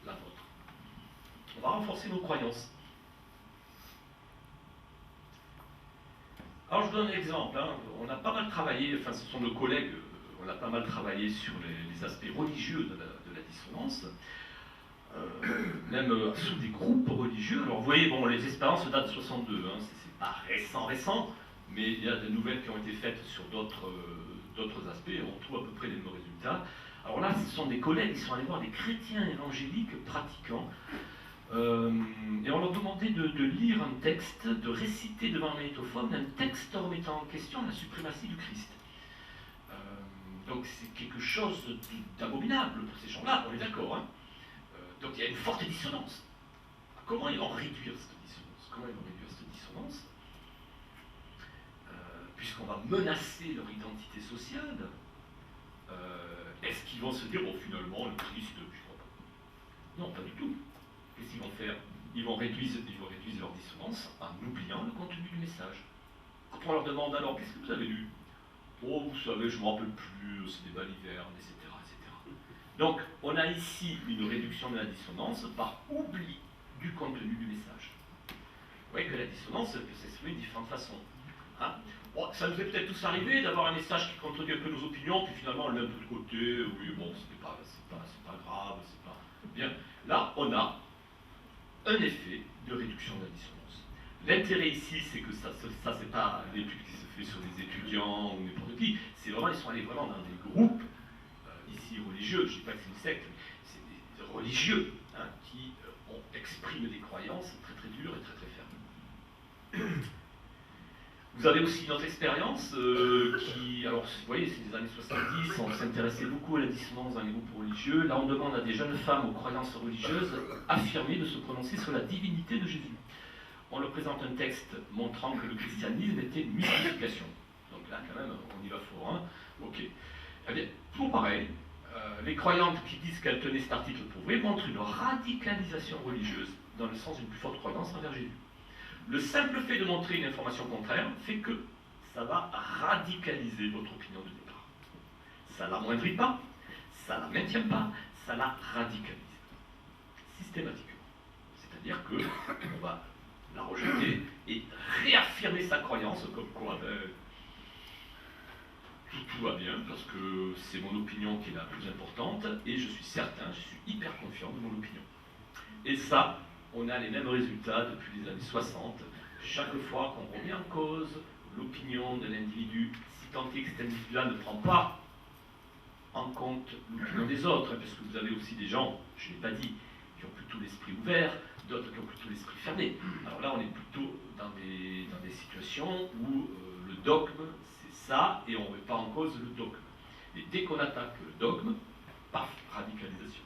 nôtre. On va renforcer nos croyances. Alors je vous donne un exemple, hein. On a pas mal travaillé, enfin ce sont nos collègues, on a pas mal travaillé sur les aspects religieux de la dissonance. Même sous des groupes religieux. Alors vous voyez, bon, les expériences datent de 62, hein, c'est pas récent, mais il y a des nouvelles qui ont été faites sur d'autres aspects, et on trouve à peu près les mêmes résultats. Alors là, ce sont des collègues qui sont allés voir des chrétiens évangéliques pratiquants, et on leur demandait de lire un texte, de réciter devant un magnétophone un texte remettant en question la suprématie du Christ. Donc c'est quelque chose d'abominable pour ces gens-là, on est d'accord, hein. Donc il y a une forte dissonance. Comment ils vont réduire cette dissonance? Puisqu'on va menacer leur identité sociale, est-ce qu'ils vont se dire, bon, finalement, le Christ, je crois pas. Non, pas du tout. Qu'est-ce qu'ils vont faire? Ils vont réduire leur dissonance en oubliant le contenu du message. Quand on leur demande alors, qu'est-ce que vous avez lu? Oh, vous savez, je ne me rappelle plus, c'est des balivernes, etc., etc. Donc, on a ici une réduction de la dissonance par oubli du contenu du message. Vous voyez que la dissonance peut s'exprimer de différentes façons. Hein? Bon, ça nous est peut-être tous arrivé d'avoir un message qui contredit un peu nos opinions, puis finalement on le met un peu de côté, oui, bon, c'est pas grave, c'est pas... Bien, là, on a un effet de réduction de la dissonance. L'intérêt ici, c'est que ça c'est pas l'étude qui se fait sur des étudiants ou n'importe qui, c'est vraiment, ils sont allés vraiment dans des groupes, ici religieux, je ne dis pas que c'est une secte, mais c'est des religieux, hein, qui expriment des croyances très très dures et très très fermes. Vous avez aussi une autre expérience qui, alors vous voyez, c'est les années 70, on s'intéressait beaucoup à la dissonance dans les groupes religieux. Là, on demande à des jeunes femmes aux croyances religieuses affirmées de se prononcer sur la divinité de Jésus. On leur présente un texte montrant que le christianisme était une mystification. Donc là, quand même, on y va fort, hein. Ok. Eh bien, toujours pareil, les croyantes qui disent qu'elles tenaient cet article pour vrai montrent une radicalisation religieuse dans le sens d'une plus forte croyance envers Jésus. Le simple fait de montrer une information contraire fait que ça va radicaliser votre opinion de départ. Ça ne l'amoindrit pas, ça ne la maintient pas, ça la radicalise. Systématiquement. C'est-à-dire qu'on va la rejeter et réaffirmer sa croyance comme quoi tout va bien parce que c'est mon opinion qui est la plus importante et je suis certain, je suis hyper confiant de mon opinion. Et ça, on a les mêmes résultats depuis les années 60. Chaque fois qu'on remet en cause l'opinion de l'individu, si tant est que cet individu-là ne prend pas en compte l'opinion des autres, parce que vous avez aussi des gens, je ne l'ai pas dit, qui ont plutôt l'esprit ouvert, d'autres qui ont plutôt l'esprit fermé. Alors là, on est plutôt dans des situations où le dogme, c'est ça, et on ne met pas en cause le dogme. Et dès qu'on attaque le dogme, paf, radicalisation.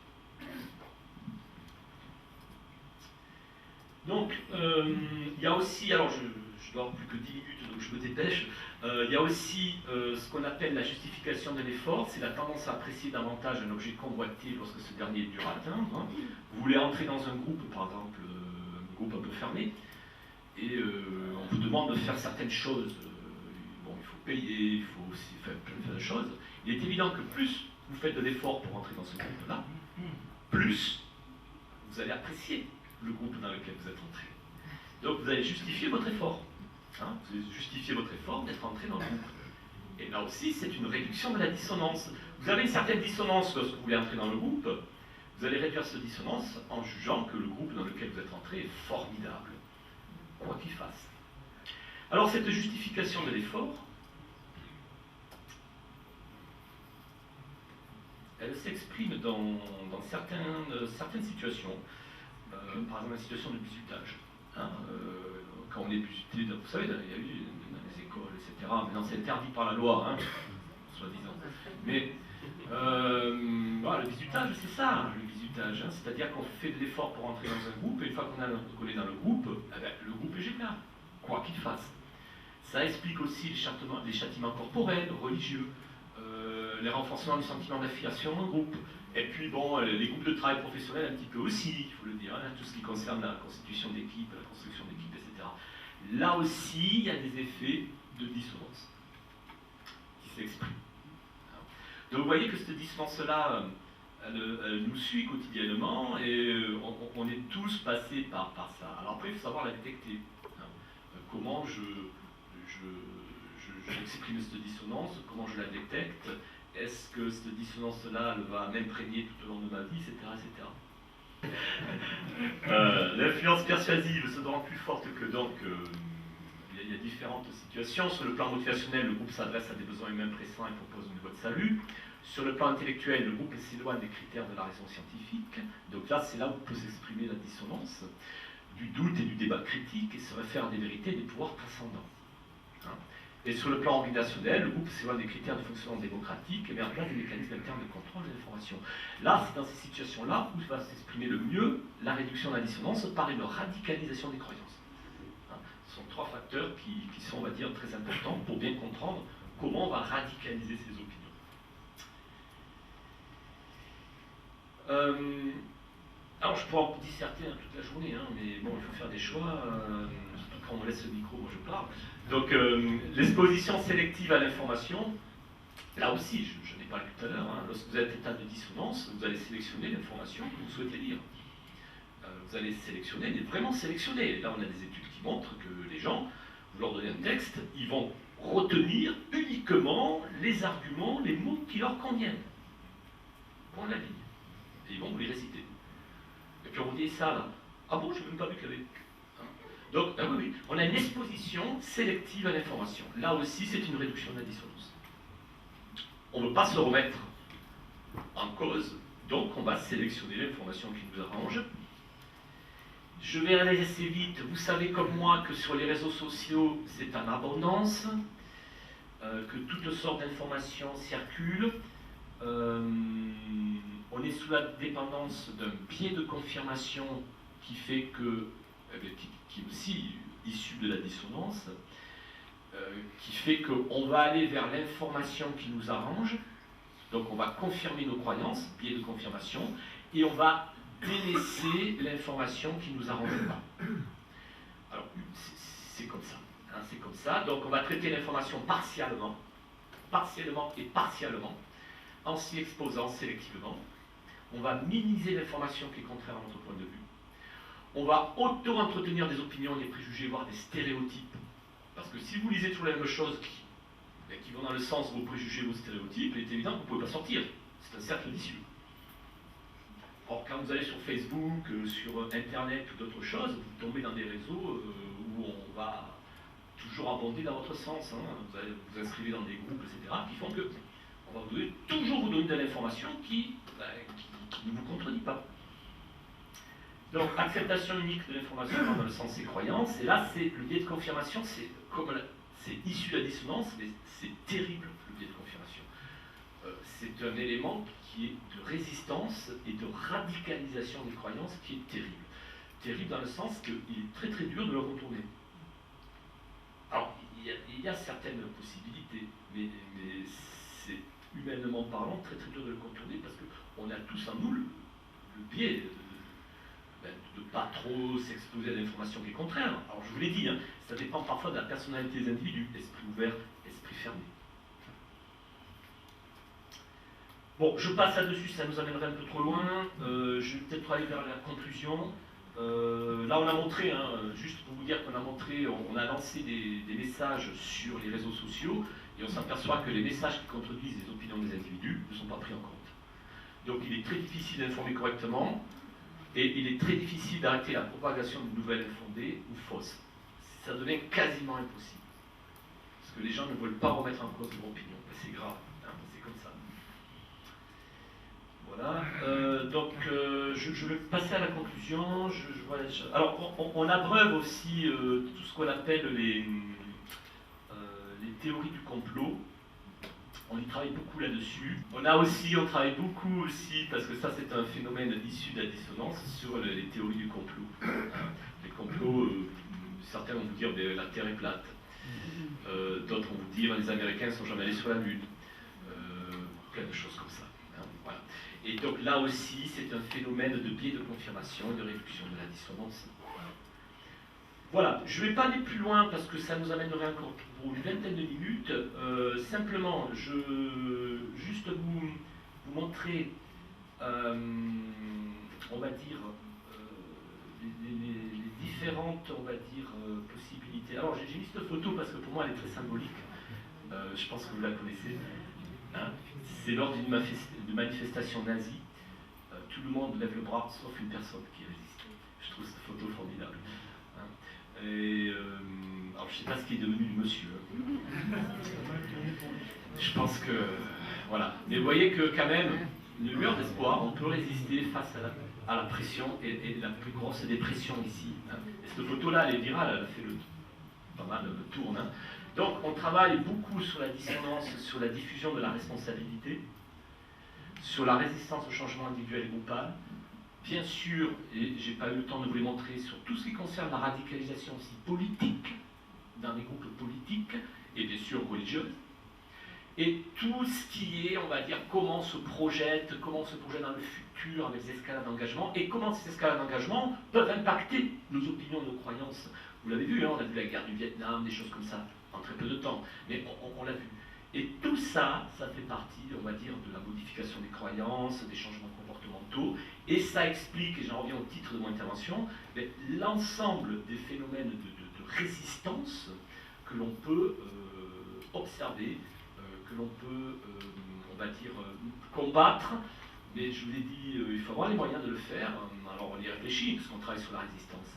Donc, il y a aussi, alors je dois avoir plus que 10 minutes, donc je me dépêche, il y a aussi ce qu'on appelle la justification de l'effort, c'est la tendance à apprécier davantage un objet convoité lorsque ce dernier est dur à atteindre. Hein. Vous voulez entrer dans un groupe, par exemple, un groupe un peu fermé, et on vous demande de faire certaines choses. Bon, il faut payer, il faut aussi faire plein de choses. Il est évident que plus vous faites de l'effort pour entrer dans ce groupe-là, plus vous allez apprécier le groupe dans lequel vous êtes entré. Donc vous allez justifier votre effort. Hein, vous allez justifier votre effort d'être entré dans le groupe. Et là aussi, c'est une réduction de la dissonance. Vous avez une certaine dissonance lorsque vous voulez entrer dans le groupe. Vous allez réduire cette dissonance en jugeant que le groupe dans lequel vous êtes entré est formidable, quoi qu'il fasse. Alors cette justification de l'effort, elle s'exprime dans certaines situations. Par exemple, la situation de bizutage. Hein, quand on est buzuté, vous savez, il y a eu dans les écoles, etc. Maintenant, c'est interdit par la loi, hein, soi-disant. Mais voilà, le bizutage, c'est ça, le bizutage. Hein, c'est-à-dire qu'on fait de l'effort pour entrer dans un groupe, et une fois qu'on est dans le groupe, eh bien, le groupe est génial, quoi qu'il fasse. Ça explique aussi les châtiments corporels, religieux, les renforcements du sentiment d'affiliation au groupe. Et puis bon, les groupes de travail professionnels un petit peu aussi, il faut le dire, hein, tout ce qui concerne la constitution d'équipe, la construction d'équipe, etc. Là aussi, il y a des effets de dissonance qui s'expriment. Donc vous voyez que cette dissonance-là, elle nous suit quotidiennement et on est tous passés par ça. Alors après, il faut savoir la détecter. Hein. Comment j'exprime cette dissonance, comment je la détecte. Est-ce que cette dissonance-là va m'imprégner tout au long de ma vie, etc. L'influence persuasive se rend plus forte que donc il y a différentes situations. Sur le plan motivationnel, le groupe s'adresse à des besoins humains pressants et propose une voie de salut. Sur le plan intellectuel, le groupe s'éloigne des critères de la raison scientifique. Donc là, c'est là où peut s'exprimer la dissonance, du doute et du débat critique, et se réfère à des vérités et des pouvoirs transcendants. Hein. Et sur le plan organisationnel, le groupe s'éloigne des critères de fonctionnement démocratique et met en place des mécanismes internes de contrôle de l'information. Là, c'est dans ces situations-là où va s'exprimer le mieux la réduction de la dissonance par une radicalisation des croyances. Hein, ce sont trois facteurs qui sont, on va dire, très importants pour bien comprendre comment on va radicaliser ces opinions. Alors, je pourrais en disserter toute la journée, hein, mais bon, il faut faire des choix. Surtout quand on me laisse le micro, moi je parle. Donc, l'exposition sélective à l'information, là aussi, je n'ai pas lu tout à l'heure, hein, lorsque vous êtes en état de dissonance, vous allez sélectionner l'information que vous souhaitez lire. Vous allez sélectionner, mais vraiment sélectionner. Là, on a des études qui montrent que les gens, vous leur donnez un texte, ils vont retenir uniquement les arguments, les mots qui leur conviennent. Point la ligne. Et ils vont vous les réciter. Et puis on vous dit ça là. Ah bon, je n'ai même pas vu qu'il y avait. Donc, ah oui, on a une exposition sélective à l'information. Là aussi, c'est une réduction de la dissonance. On ne veut pas se remettre en cause, donc on va sélectionner l'information qui nous arrange. Je vais aller assez vite. Vous savez comme moi que sur les réseaux sociaux, c'est en abondance, que toutes sortes d'informations circulent. On est sous la dépendance d'un biais de confirmation qui fait que, qui est aussi issu de la dissonance, qui fait qu'on va aller vers l'information qui nous arrange, donc on va confirmer nos croyances, biais de confirmation, et on va délaisser l'information qui ne nous arrange pas. Alors, c'est comme ça. Hein, c'est comme ça. Donc on va traiter l'information partiellement et partiellement, en s'y exposant sélectivement. On va minimiser l'information qui est contraire à notre point de vue. On va auto-entretenir des opinions, des préjugés, voire des stéréotypes. Parce que si vous lisez toujours les mêmes choses qui vont dans le sens de vos préjugés, vos stéréotypes, il est évident que vous ne pouvez pas sortir. C'est un cercle vicieux. Or, quand vous allez sur Facebook, sur Internet ou d'autres choses, vous tombez dans des réseaux où on va toujours abonder dans votre sens. Hein. Vous allez vous inscrivez dans des groupes, etc., qui font que on va toujours vous donner de l'information qui ne vous contredit pas. Donc, acceptation unique de l'information dans le sens des croyances. Et là, c'est le biais de confirmation, c'est issu de la dissonance, mais c'est terrible, le biais de confirmation. c'est un élément qui est de résistance et de radicalisation des croyances qui est terrible. Terrible dans le sens qu'il est très très dur de le contourner. Alors, il y a certaines possibilités, mais c'est humainement parlant très très dur de le contourner parce qu'on a tous en nous le biais de ne pas trop s'exposer à l'information qui est contraire. Alors je vous l'ai dit, hein, ça dépend parfois de la personnalité des individus, esprit ouvert, esprit fermé. Bon, je passe là-dessus, ça nous amènerait un peu trop loin. Je vais peut-être aller vers la conclusion. Là, on a montré, hein, juste pour vous dire qu'on a montré, on a lancé des messages sur les réseaux sociaux et on s'aperçoit que les messages qui contredisent les opinions des individus ne sont pas pris en compte. Donc, il est très difficile d'informer correctement et il est très difficile d'arrêter la propagation de nouvelles infondées ou fausses. Ça devient quasiment impossible. Parce que les gens ne veulent pas remettre en cause leur opinion. C'est grave, hein, c'est comme ça. Voilà, donc je vais passer à la conclusion. Alors, on abreuve aussi tout ce qu'on appelle les théories du complot. On y travaille beaucoup là-dessus. On travaille beaucoup aussi, parce que ça c'est un phénomène issu de la dissonance, sur les théories du complot. Les complots, certains vont vous dire que la Terre est plate. D'autres vont vous dire que les Américains ne sont jamais allés sur la Lune. Plein de choses comme ça. Voilà. Et donc là aussi, c'est un phénomène de biais de confirmation et de réduction de la dissonance. Voilà, je ne vais pas aller plus loin parce que ça nous amènerait encore pour une vingtaine de minutes. Simplement, juste vous montrer, on va dire, les différentes, on va dire, possibilités. Alors j'ai mis cette photo parce que pour moi elle est très symbolique. Je pense que vous la connaissez. Hein, c'est lors d'une manifestation nazie. Tout le monde lève le bras sauf une personne qui résiste. Je trouve cette photo formidable. Et alors je ne sais pas ce qui est devenu du monsieur. Je pense que voilà. Mais vous voyez que quand même, une lueur d'espoir, on peut résister face à la pression et la plus grosse dépression ici. Hein. Et cette photo-là, elle est virale, elle a fait pas mal le tour. Hein. Donc on travaille beaucoup sur la dissonance, sur la diffusion de la responsabilité, sur la résistance au changement individuel et groupal. Bien sûr, et je n'ai pas eu le temps de vous les montrer, sur tout ce qui concerne la radicalisation aussi politique, dans les groupes politiques, et bien sûr religieuses, et tout ce qui est, on va dire, comment on se projette dans le futur avec les escalades d'engagement, et comment ces escalades d'engagement peuvent impacter nos opinions, nos croyances. Vous l'avez vu, hein, on a vu la guerre du Vietnam, des choses comme ça, en très peu de temps, mais on l'a vu. Et tout ça, ça fait partie, on va dire, de la modification des croyances, des changements comportementaux, et ça explique, et j'en reviens au titre de mon intervention, l'ensemble des phénomènes de résistance que l'on peut observer, que l'on peut, on va dire, combattre, mais je vous l'ai dit, il faut avoir les moyens de le faire. Alors on y réfléchit, parce qu'on travaille sur la résistance,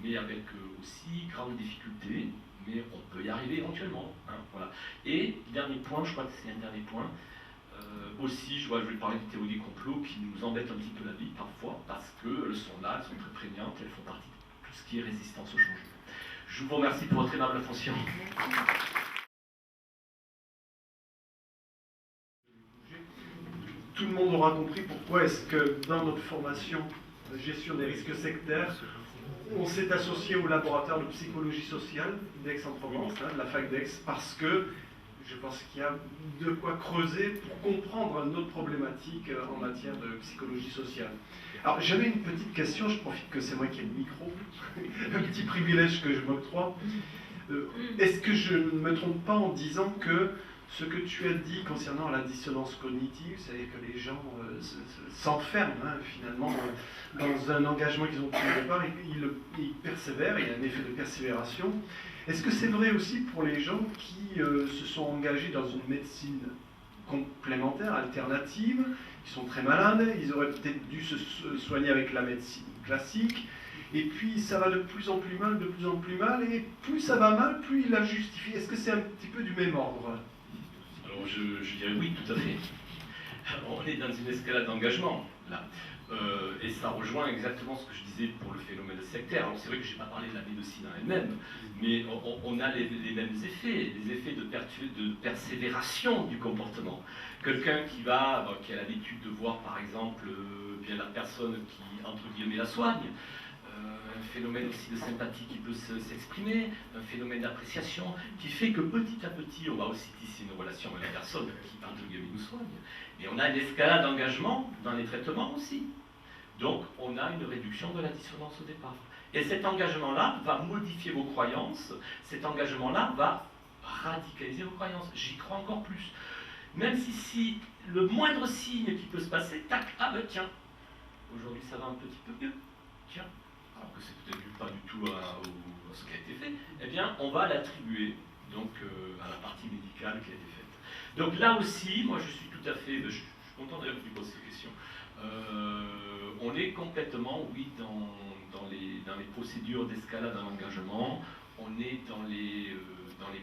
mais avec aussi grande difficulté, mais on peut y arriver éventuellement. Hein, voilà. Et dernier point, je crois que c'est un dernier point, aussi, je vais parler de théories du complot qui nous embêtent un petit peu la vie parfois, parce qu'elles sont là, elles sont très prégnantes, elles font partie de tout ce qui est résistance au changement. Je vous remercie pour votre aimable attention. Tout le monde aura compris pourquoi est-ce que dans notre formation de gestion des risques sectaires, on s'est associé au laboratoire de psychologie sociale d'Aix-en-Provence, hein, de la fac d'Aix, parce que je pense qu'il y a de quoi creuser pour comprendre notre problématique en matière de psychologie sociale. Alors j'avais une petite question, je profite que c'est moi qui ai le micro, un petit privilège que je m'octroie. Est-ce que je ne me trompe pas en disant que ce que tu as dit concernant la dissonance cognitive, c'est-à-dire que les gens s'enferment finalement dans un engagement qu'ils ont pris au départ, ils persévèrent, il y a un effet de persévération. Est-ce que c'est vrai aussi pour les gens qui se sont engagés dans une médecine complémentaire, alternative, ils sont très malades, ils auraient peut-être dû se soigner avec la médecine classique, et puis ça va de plus en plus mal, et plus ça va mal, plus il la justifie. Est-ce que c'est un petit peu du même ordre ? Alors je dirais oui, tout à fait. On est dans une escalade d'engagement, là. Et ça rejoint exactement ce que je disais pour le phénomène sectaire. Alors c'est vrai que je n'ai pas parlé de la médecine en elle-même, mais on a les mêmes effets, les effets de persévération du comportement. Quelqu'un qui a l'habitude de voir par exemple bien la personne qui, entre guillemets, la soigne, un phénomène aussi de sympathie qui peut s'exprimer, un phénomène d'appréciation qui fait que petit à petit on va aussi tisser une relation avec la personne qui, entre guillemets, nous soigne. Et on a une escalade d'engagement dans les traitements aussi. Donc on a une réduction de la dissonance au départ. Et cet engagement-là va modifier vos croyances, cet engagement-là va radicaliser vos croyances. J'y crois encore plus. Même si le moindre signe qui peut se passer, tac, ah ben tiens, aujourd'hui ça va un petit peu mieux, tiens, alors que c'est peut-être pas du tout à ce qui a été fait, eh bien on va l'attribuer donc à la partie médicale qui a été faite. Donc là aussi, moi je suis tout à fait, je suis content d'ailleurs que tu poses cette question, on est complètement, oui, dans les procédures d'escalade dans l'engagement, on est dans les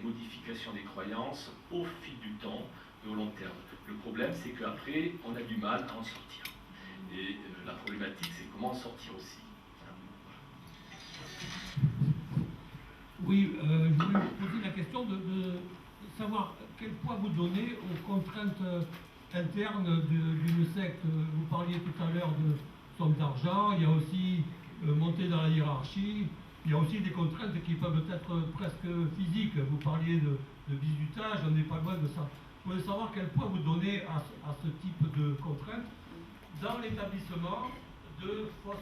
modifications des croyances au fil du temps et au long terme. Le problème, c'est qu'après, on a du mal à en sortir. Et la problématique, c'est comment en sortir aussi. Oui, je voulais vous poser la question de savoir quel poids vous donnez aux contraintes internes d'une secte. Vous parliez tout à l'heure de somme d'argent, il y a aussi monter dans la hiérarchie, il y a aussi des contraintes qui peuvent être presque physiques. Vous parliez de bizutage, on n'est pas loin de ça. Je voulais savoir quel poids vous donnez à ce type de contraintes dans l'établissement de fausses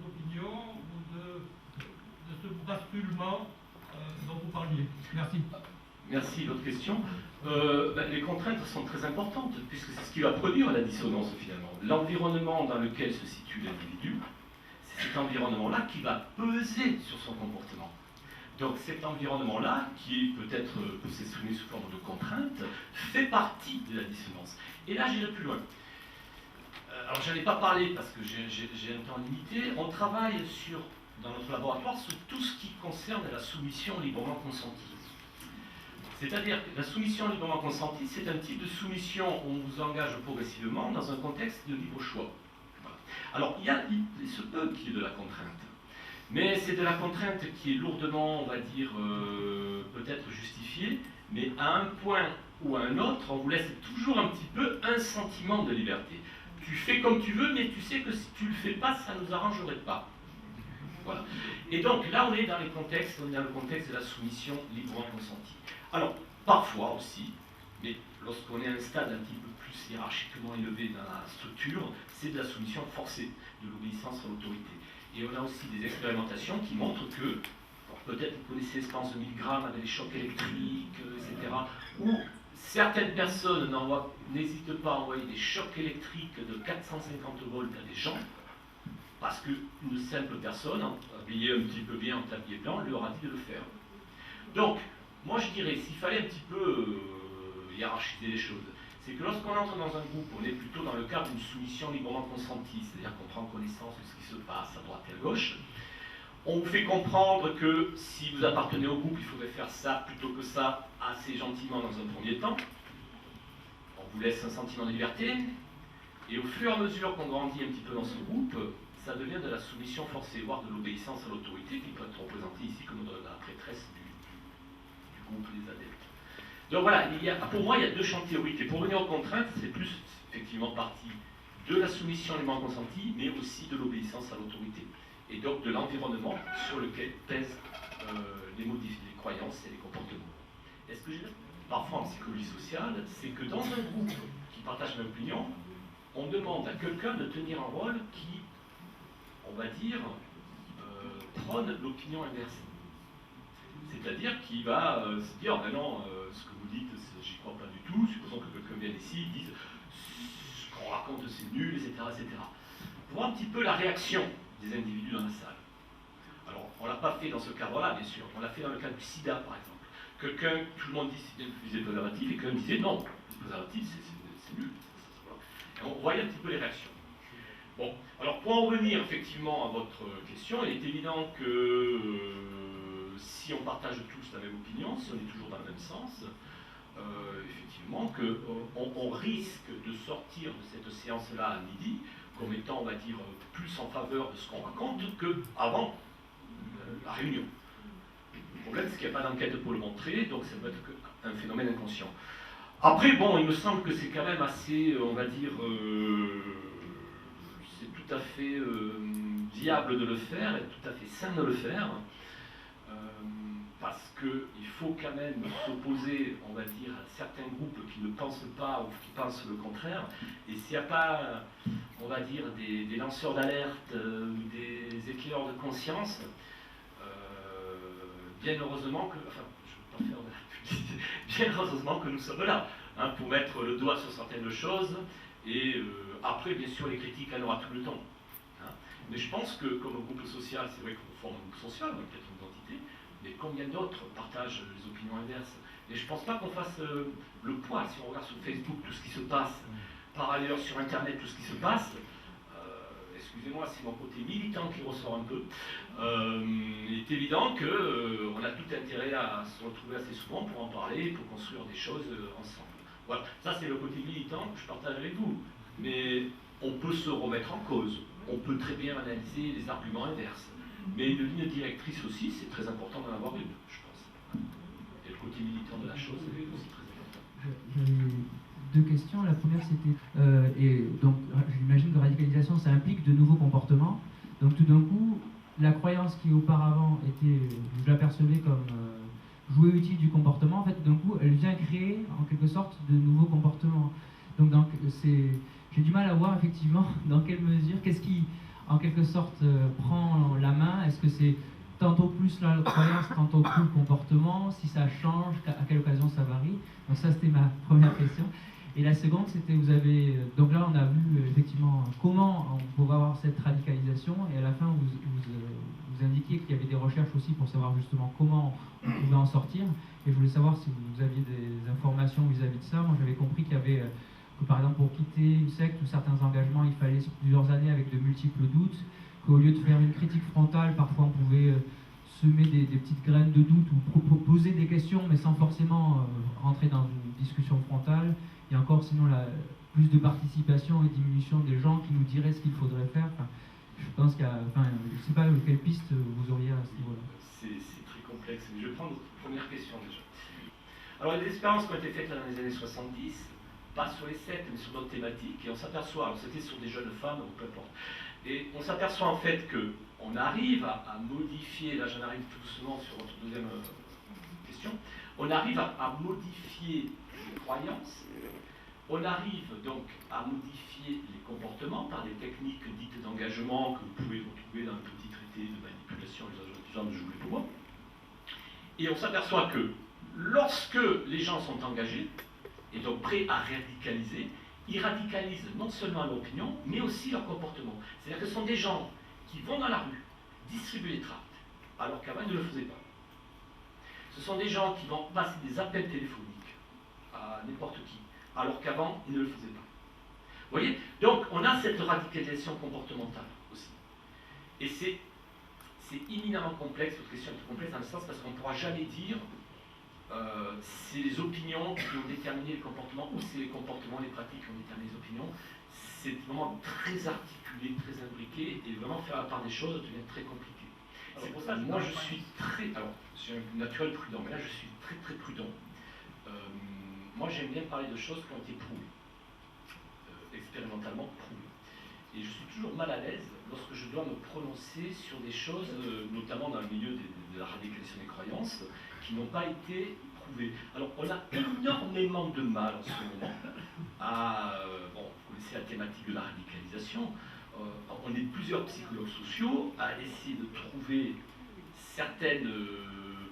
opinions ou de ce basculement dont vous parliez. Merci. Merci, votre question. Les contraintes sont très importantes, puisque c'est ce qui va produire la dissonance finalement. L'environnement dans lequel se situe l'individu, c'est cet environnement-là qui va peser sur son comportement. Donc cet environnement-là, qui peut-être peut s'exprimer sous forme de contrainte, fait partie de la dissonance. Et là, j'irai plus loin. Alors, je n'en ai pas parlé parce que j'ai un temps limité. On travaille dans notre laboratoire sur tout ce qui concerne la soumission librement consentie. C'est-à-dire que la soumission librement consentie, c'est un type de soumission où on vous engage progressivement dans un contexte de libre choix. Voilà. Alors, il se peut qu'il y ait de la contrainte. Mais c'est de la contrainte qui est lourdement, on va dire, peut-être justifiée, mais à un point ou à un autre, on vous laisse toujours un petit peu un sentiment de liberté. Tu fais comme tu veux, mais tu sais que si tu ne le fais pas, ça ne nous arrangerait pas. Voilà. Et donc là, on est dans le contexte de la soumission librement consentie. Alors, parfois aussi, mais lorsqu'on est à un stade un petit peu plus hiérarchiquement élevé dans la structure, c'est de la soumission forcée, de l'obéissance à l'autorité. Et on a aussi des expérimentations qui montrent que, peut-être vous connaissez l'expérience de Milgram avec les chocs électriques, etc., où certaines personnes n'hésitent pas à envoyer des chocs électriques de 450 volts à des gens, parce qu'une simple personne, habillée un petit peu bien en tablier blanc, leur a dit de le faire. Donc, moi je dirais, s'il fallait un petit peu hiérarchiser les choses, c'est que lorsqu'on entre dans un groupe, on est plutôt dans le cadre d'une soumission librement consentie, c'est-à-dire qu'on prend connaissance de ce qui se passe à droite et à gauche. On vous fait comprendre que si vous appartenez au groupe, il faudrait faire ça plutôt que ça, assez gentiment dans un premier temps. On vous laisse un sentiment de liberté, et au fur et à mesure qu'on grandit un petit peu dans ce groupe, ça devient de la soumission forcée, voire de l'obéissance à l'autorité, qui peut être représentée ici comme la prêtresse du groupe des adeptes. Donc voilà, pour moi, il y a deux champs théoriques. Et pour venir aux contraintes, c'est plus effectivement partie de la soumission librement consentie, mais aussi de l'obéissance à l'autorité. Et donc de l'environnement sur lequel pèsent les croyances et les comportements. Est-ce que j'ai parfois en psychologie sociale, c'est que dans un groupe qui partage la même opinion, on demande à quelqu'un de tenir un rôle qui, on va dire, prône l'opinion inverse. C'est-à-dire qu'il va se dire, ben non, ce que vous dites, j'y crois pas du tout, supposons que quelqu'un vienne ici et dise ce qu'on raconte c'est nul, etc., etc. Pour voir un petit peu la réaction des individus dans la salle. Alors, on ne l'a pas fait dans ce cadre-là, bien sûr, on l'a fait dans le cadre du sida, par exemple. Tout le monde dit c'est des préservatifs, et quelqu'un disait non, les préservatifs c'est nul. Et on voyait un petit peu les réactions. Bon, alors pour en revenir effectivement à votre question, il est évident que si on partage tous la même opinion, si on est toujours dans le même sens, effectivement qu'on risque de sortir de cette séance-là à midi comme étant, on va dire, plus en faveur de ce qu'on raconte qu'avant la réunion. Le problème, c'est qu'il n'y a pas d'enquête pour le montrer, donc ça peut être un phénomène inconscient. Après, bon, il me semble que c'est quand même assez, on va dire, c'est tout à fait viable de le faire et tout à fait sain de le faire, parce qu'il faut quand même s'opposer, on va dire, à certains groupes qui ne pensent pas ou qui pensent le contraire. Et s'il n'y a pas, on va dire, des lanceurs d'alerte ou des éclaireurs de conscience, bien heureusement que, enfin, je ne veux pas faire de la publicité, bien heureusement que nous sommes là, hein, pour mettre le doigt sur certaines choses. Et après, bien sûr, les critiques, il y en aura tout le temps. Hein. Mais je pense que, comme groupe social, c'est vrai qu'on forme un groupe social, on a peut-être une identité, mais combien d'autres partagent les opinions inverses? Et je ne pense pas qu'on fasse le poids, si on regarde sur Facebook tout ce qui se passe, par ailleurs sur Internet tout ce qui se passe. Excusez-moi, c'est mon côté militant qui ressort un peu. Il est évident qu'on a tout intérêt à se retrouver assez souvent pour en parler, pour construire des choses ensemble. Voilà, ça c'est le côté militant que je partage avec vous. Mais on peut se remettre en cause, on peut très bien analyser les arguments inverses. Mais une ligne directrice aussi, c'est très important d'en avoir une, je pense. Et le côté militant de la chose, c'est aussi très important. J'avais deux questions. La première, c'était... et donc, j'imagine que radicalisation, ça implique de nouveaux comportements. Donc, tout d'un coup, la croyance qui auparavant était, je l'apercevais comme jouet utile du comportement, en fait, d'un coup, elle vient créer, en quelque sorte, de nouveaux comportements. Donc j'ai du mal à voir, effectivement, dans quelle mesure, qu'est-ce qui, en quelque sorte, prend la main. Est-ce que c'est tantôt plus la croyance, tantôt plus le comportement? Si ça change, à quelle occasion ça varie? Donc ça, c'était ma première question. Et la seconde, c'était, vous avez... Donc là, on a vu, effectivement, comment on pouvait avoir cette radicalisation. Et à la fin, vous indiquiez qu'il y avait des recherches aussi pour savoir justement comment on pouvait en sortir. Et je voulais savoir si vous aviez des informations vis-à-vis de ça. Moi, j'avais compris qu'il y avait... que par exemple pour quitter une secte ou certains engagements, il fallait plusieurs années avec de multiples doutes, qu'au lieu de faire une critique frontale, parfois on pouvait semer des petites graines de doute ou poser des questions, mais sans forcément rentrer dans une discussion frontale. Et encore sinon plus de participation et diminution des gens qui nous diraient ce qu'il faudrait faire. Enfin, je pense qu'il y a... Enfin, je ne sais pas quelle piste vous auriez à ce niveau-là. C'est très complexe. Je vais prendre votre première question déjà. Alors les expériences qui ont été faites là, dans les années 70, pas sur les sectes, mais sur d'autres thématiques, et on s'aperçoit, alors c'était sur des jeunes femmes, ou peu importe, et on s'aperçoit en fait qu'on arrive à modifier, là j'en arrive tout doucement sur votre deuxième question, on arrive à modifier les croyances, on arrive donc à modifier les comportements par des techniques dites d'engagement que vous pouvez retrouver dans un petit traité de manipulation et de jouer pour moi, et on s'aperçoit que lorsque les gens sont engagés, et donc prêts à radicaliser, ils radicalisent non seulement leur opinion, mais aussi leur comportement. C'est-à-dire que ce sont des gens qui vont dans la rue distribuer des tracts, alors qu'avant ils ne le faisaient pas. Ce sont des gens qui vont passer des appels téléphoniques à n'importe qui, alors qu'avant ils ne le faisaient pas. Vous voyez? Donc on a cette radicalisation comportementale aussi. Et c'est éminemment complexe, votre question est complexe dans le sens parce qu'on ne pourra jamais dire c'est les opinions qui ont déterminé les comportements ou c'est les comportements, les pratiques qui ont déterminé les opinions. C'est vraiment très articulé, très imbriqué et vraiment faire la part des choses devient très compliqué. C'est pour ça que moi je suis très... Alors, j'ai un naturel prudent, mais là je suis très très prudent. Moi j'aime bien parler de choses qui ont été prouvées, expérimentalement prouvées. Et je suis toujours mal à l'aise lorsque je dois me prononcer sur des choses, notamment dans le milieu de la radicalisation des croyances, qui n'ont pas été prouvées. Alors, on a énormément de mal en ce moment à... bon, vous connaissez la thématique de la radicalisation. On est plusieurs psychologues sociaux à essayer de trouver certaines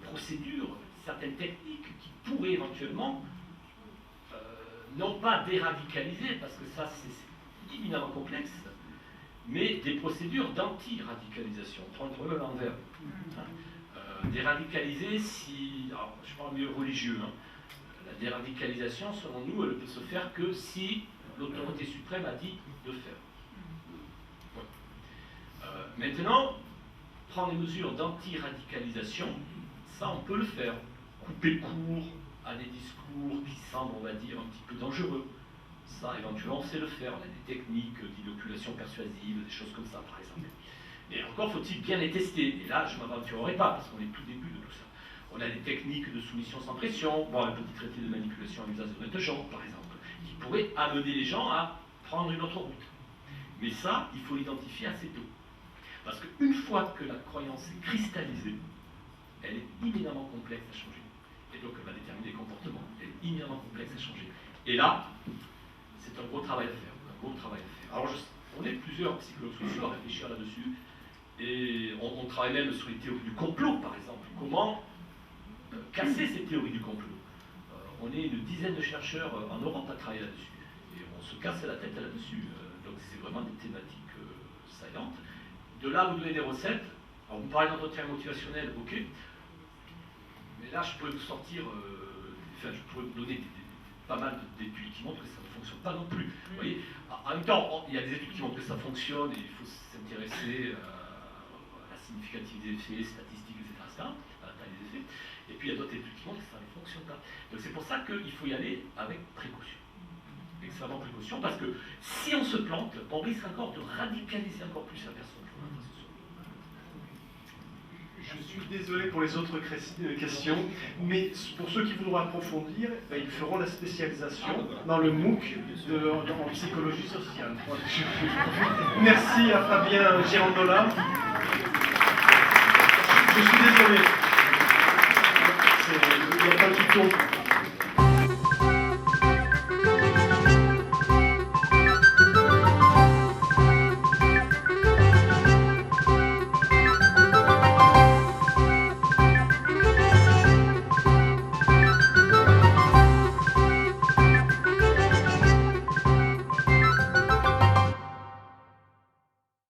procédures, certaines techniques qui pourraient éventuellement, non pas déradicaliser, parce que ça, c'est éminemment complexe, mais des procédures d'anti-radicalisation, prendre le l'envers. Déradicaliser si, alors je parle mieux religieux, hein. La déradicalisation, selon nous, elle ne peut se faire que si l'autorité suprême a dit de faire. Ouais. Maintenant, prendre des mesures d'anti-radicalisation, ça on peut le faire. Couper court à des discours qui semblent, on va dire, un petit peu dangereux. Ça, éventuellement, on sait le faire. On a des techniques d'inoculation persuasive, des choses comme ça, par exemple. Mais encore faut-il bien les tester. Et là, je ne m'aventurerai pas, parce qu'on est tout début de tout ça. On a des techniques de soumission sans pression, bon, un petit traité de manipulation à l'usage de gens, par exemple, qui pourraient amener les gens à prendre une autre route. Mais ça, il faut l'identifier assez tôt. Parce qu'une fois que la croyance est cristallisée, elle est immédiatement complexe à changer. Et donc, elle va déterminer les comportements. Elle est immédiatement complexe à changer. Et là, c'est un gros travail à faire. Un gros travail à faire. Alors, on est plusieurs psychologues sociaux à réfléchir là-dessus. Et on travaille même sur les théories du complot, par exemple. Comment casser ces théories du complot. On est une dizaine de chercheurs en Europe à travailler là-dessus. Et on se casse la tête là-dessus. Donc, c'est vraiment des thématiques saillantes. De là, vous donnez des recettes. Alors, vous parlez d'entretien motivationnel, ok. Mais là, je pourrais vous sortir, je pourrais vous donner pas mal d'études qui montrent que ça ne fonctionne pas non plus. Vous voyez, en même temps, il y a des études qui montrent que ça fonctionne et il faut s'intéresser à la significativité des effets, statistiques, etc., à la taille des effets. Et puis, il y a d'autres études qui montrent que ça ne fonctionne pas. Donc, c'est pour ça qu'il faut y aller avec précaution. Extrêmement précaution, parce que si on se plante, on risque encore de radicaliser encore plus la personne. Je suis désolé pour les autres questions, mais pour ceux qui voudront approfondir, ils feront la spécialisation dans le MOOC en psychologie sociale. Merci à Fabien Girandola. Je suis désolé. Il n'y a pas de tout.